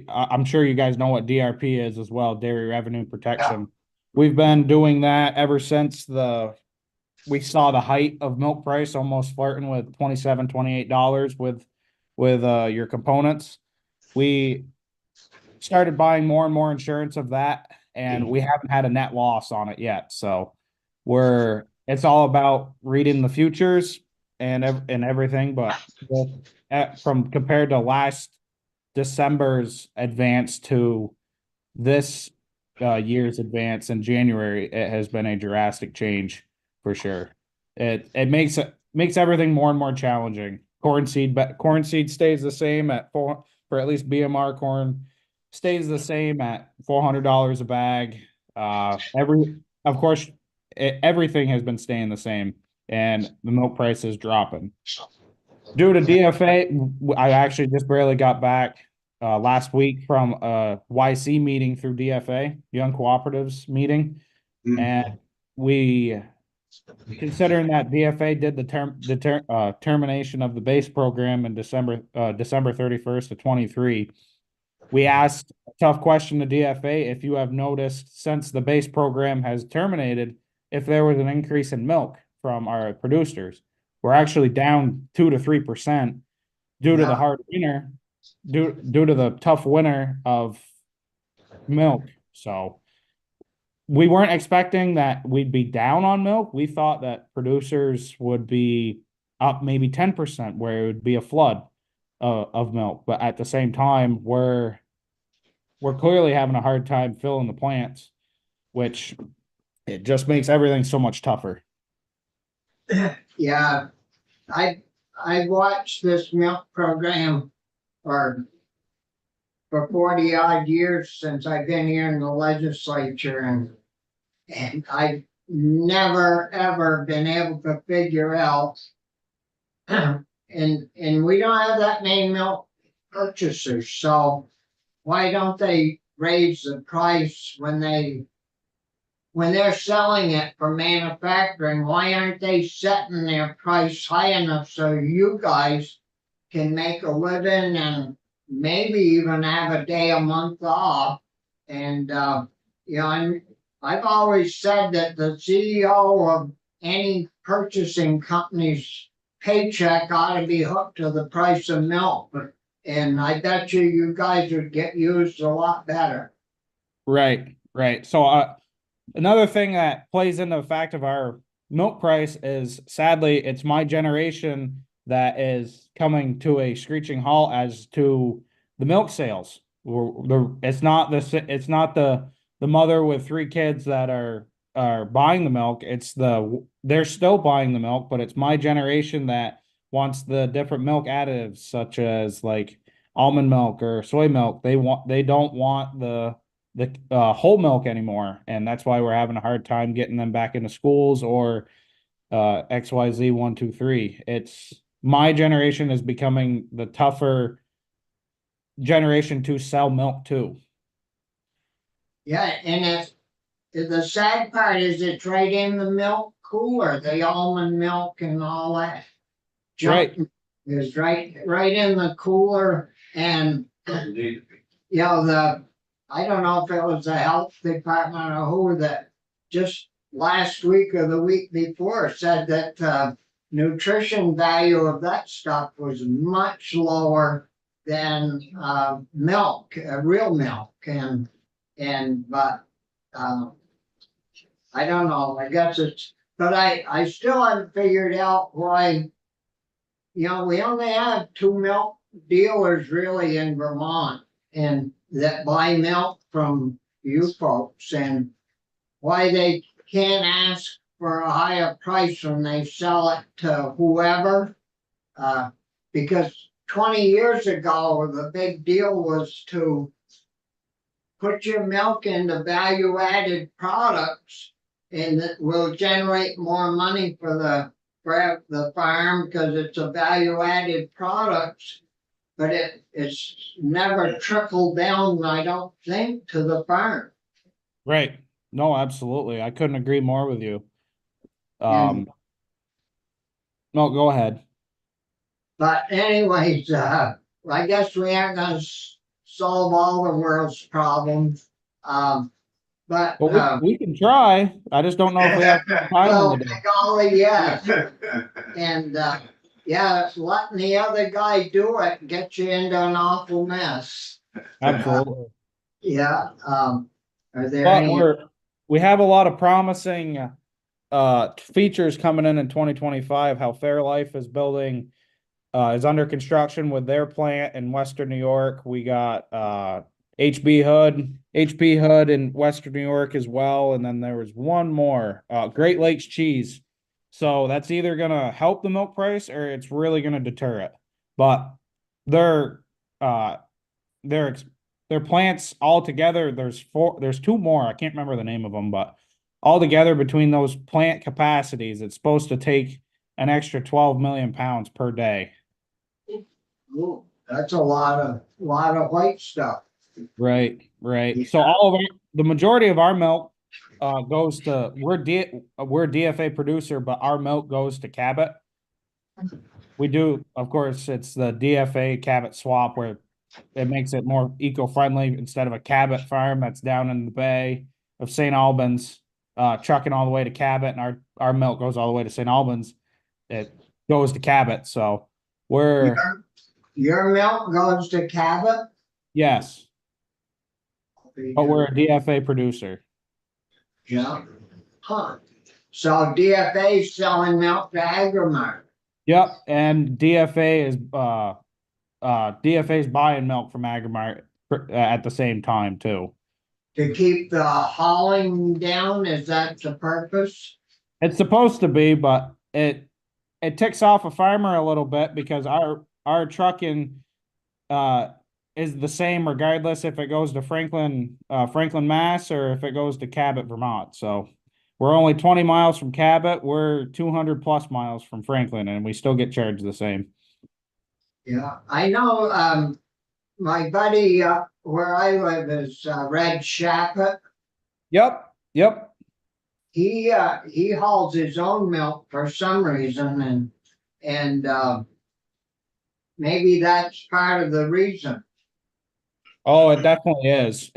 I'm sure you guys know what DRP is as well, Dairy Revenue Protection. Yeah. We've been doing that ever since we saw the height of milk price, almost flirting with $27, $28 with your components. We started buying more and more insurance of that, and we haven't had a net loss on it yet. So it's all about reading the futures and everything, but from compared to last December's advance to this year's advance in January, it has been a drastic change for sure. It makes everything more and more challenging. Corn seed stays the same at for at least BMR corn stays the same at $400 a bag. Of course, everything has been staying the same, and the milk price is dropping. Due to DFA, I actually just barely got back last week from a YC meeting through DFA, Young Cooperatives meeting, and we, considering that DFA did the termination of the base program in December 31st of 23, we asked a tough question to DFA: if you have noticed since the base program has terminated, if there was an increase in milk from our producers. We're actually down 2 to 3% due to the hard winter, due to the tough winter of milk. So we weren't expecting that we'd be down on milk. We thought that producers would be up maybe 10%, where it would be a flood. of milk, but at the same time, we're clearly having a hard time filling the plants, which it just makes everything so much tougher. Yeah, I watched this milk program for 40 odd years since I've been here in the legislature and I've never, ever been able to figure out. And we don't have that many milk purchasers, so why don't they raise the price when they're selling it for manufacturing? Why aren't they setting their price high enough so you guys can make a living and maybe even have a day a month off? And I've always said that the CEO of any purchasing company's paycheck ought to be hooked to the price of milk, and I bet you guys would get used a lot better. Right, right. So, another thing that plays into the fact of our milk price is sadly, it's my generation that is coming to a screeching halt as to the milk sales. It's not the mother with 3 kids that are buying the milk. They're still buying the milk, but it's my generation that wants the different milk additives, such as like almond milk or soy milk. They don't want the whole milk anymore, and that's why we're having a hard time getting them back into schools or XYZ 1, 2, 3. It's my generation is becoming the tougher generation to sell milk to. Yeah, and the sad part is it's right in the milk cooler, the almond milk and all that. Right. Is right in the cooler, and I don't know if it was the health department or who that just last week or the week before said that nutrition value of that stuff was much lower than milk, real milk, but I don't know. I guess but I still haven't figured out why. We only have 2 milk dealers really in Vermont and that buy milk from you folks, and why they can't ask for a higher price when they sell it to whoever. Because 20 years ago, the big deal was to put your milk into value-added products, and it will generate more money for the farm because it's a value-added product. But it's never trickled down, I don't think, to the farm. Right. No, absolutely. I couldn't agree more with you. No, go ahead. But anyways, I guess we aren't gonna solve all the world's problems. But we can try. I just don't know if we have time well, in the day. golly, yes. And letting the other guy do it gets you into an awful mess. Absolutely. Yeah. Are there But any? we have a lot of promising features coming in 2025. How Fairlife is building is under construction with their plant in Western New York. We got HP Hood in Western New York as well, and then there was one more, Great Lakes Cheese. So that's either gonna help the milk price or it's really gonna deter it. But their plants all together, there's 2 more. I can't remember the name of them, but all together between those plant capacities, it's supposed to take an extra 12 million pounds per day. Ooh, that's a lot of white stuff. Right. Yeah. So the majority of our milk goes to we're DFA producer, but our milk goes to Cabot. We do, of course, it's the DFA Cabot swap where it makes it more eco-friendly instead of a Cabot farm that's down in the bay of St. Albans, trucking all the way to Cabot, and our milk goes all the way to St. Albans. It goes to Cabot, so your milk goes to Cabot? Yes, but we're a DFA producer. Yeah. Huh. So DFA is selling milk to Agrimark. Yep, and DFA is DFA's buying milk from Agrimark at the same time too. To keep the hauling down, is that the purpose? It's supposed to be, but it ticks off a farmer a little bit because our trucking is the same regardless if it goes to Franklin, Mass, or if it goes to Cabot, Vermont. So we're only 20 miles from Cabot. We're 200 plus miles from Franklin, and we still get charged the same. Yeah, I know, my buddy, where I live is, Red Shaplet. Yep. He hauls his own milk for some reason and maybe that's part of the reason. Oh, it definitely is.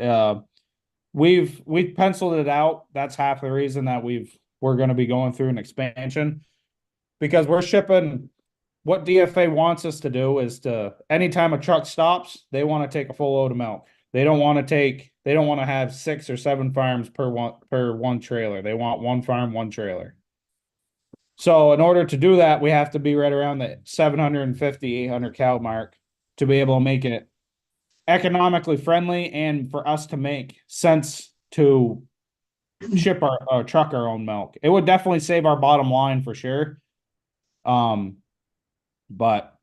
We've penciled it out. That's half the reason that we're going to be going through an expansion, because we're shipping. What DFA wants us to do is to, anytime a truck stops, they want to take a full load of milk. They don't want to have 6 or 7 farms per one trailer. They want one farm, one trailer. So in order to do that, we have to be right around the 750, 800 cow mark to be able to make it economically friendly and for us to make sense to ship our truck our own milk. It would definitely save our bottom line for sure. But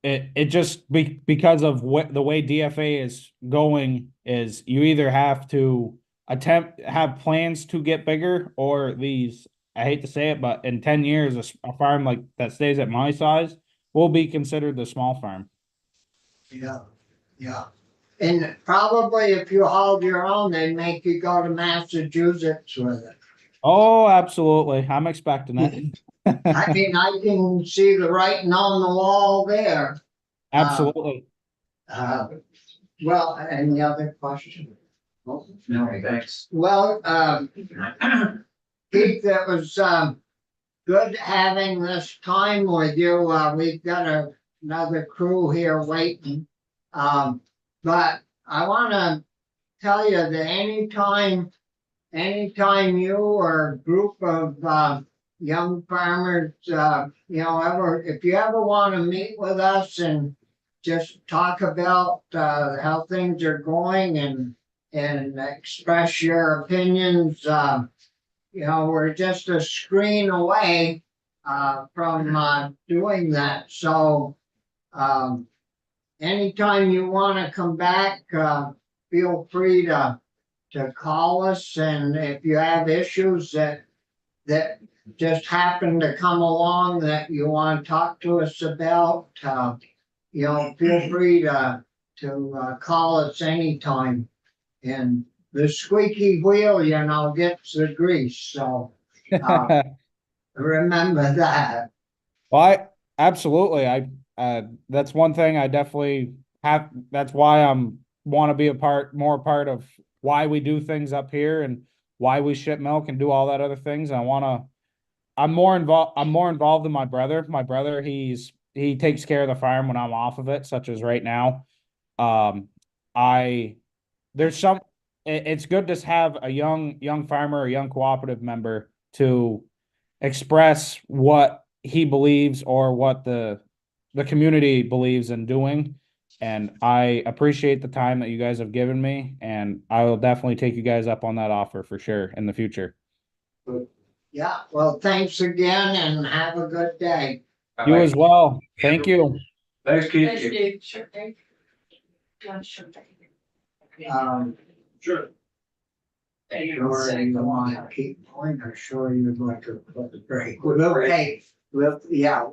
it just because of the way DFA is going is you either have to have plans to get bigger, or these, I hate to say it, but in 10 years, a farm like that stays at my size will be considered the small farm. Yeah. And probably if you hauled your own, they'd make you go to Massachusetts with it. Oh, absolutely. I'm expecting it. I mean, I can see the writing on the wall there. Absolutely. Well, any other questions? No, thanks. Well, Keith, it was good having this time with you. We've got another crew here waiting. But I want to tell you that anytime you or a group of young farmers, if you ever want to meet with us and just talk about how things are going and express your opinions, we're just a screen away from doing that. So anytime you want to come back, feel free to call us. And if you have issues that just happen to come along that you want to talk to us about, feel free to call us anytime. And the squeaky wheel, gets the grease. So remember that. Well, absolutely. That's one thing I definitely have. That's why want to be more part of why we do things up here and why we ship milk and do all that other things. I'm more involved than my brother. My brother, he takes care of the farm when I'm off of it, such as right now. It's good to have a young farmer, a young cooperative member to express what he believes or what the community believes in doing. And I appreciate the time that you guys have given me, and I will definitely take you guys up on that offer for sure in the future. Yeah, well, thanks again and have a good day. You as well. Thank you. Thanks, Keith. Thanks, Steve. Sure thing. Yeah, sure thing. Sure. Sure, you want to keep going, or sure you'd like to put the break? Okay, yeah,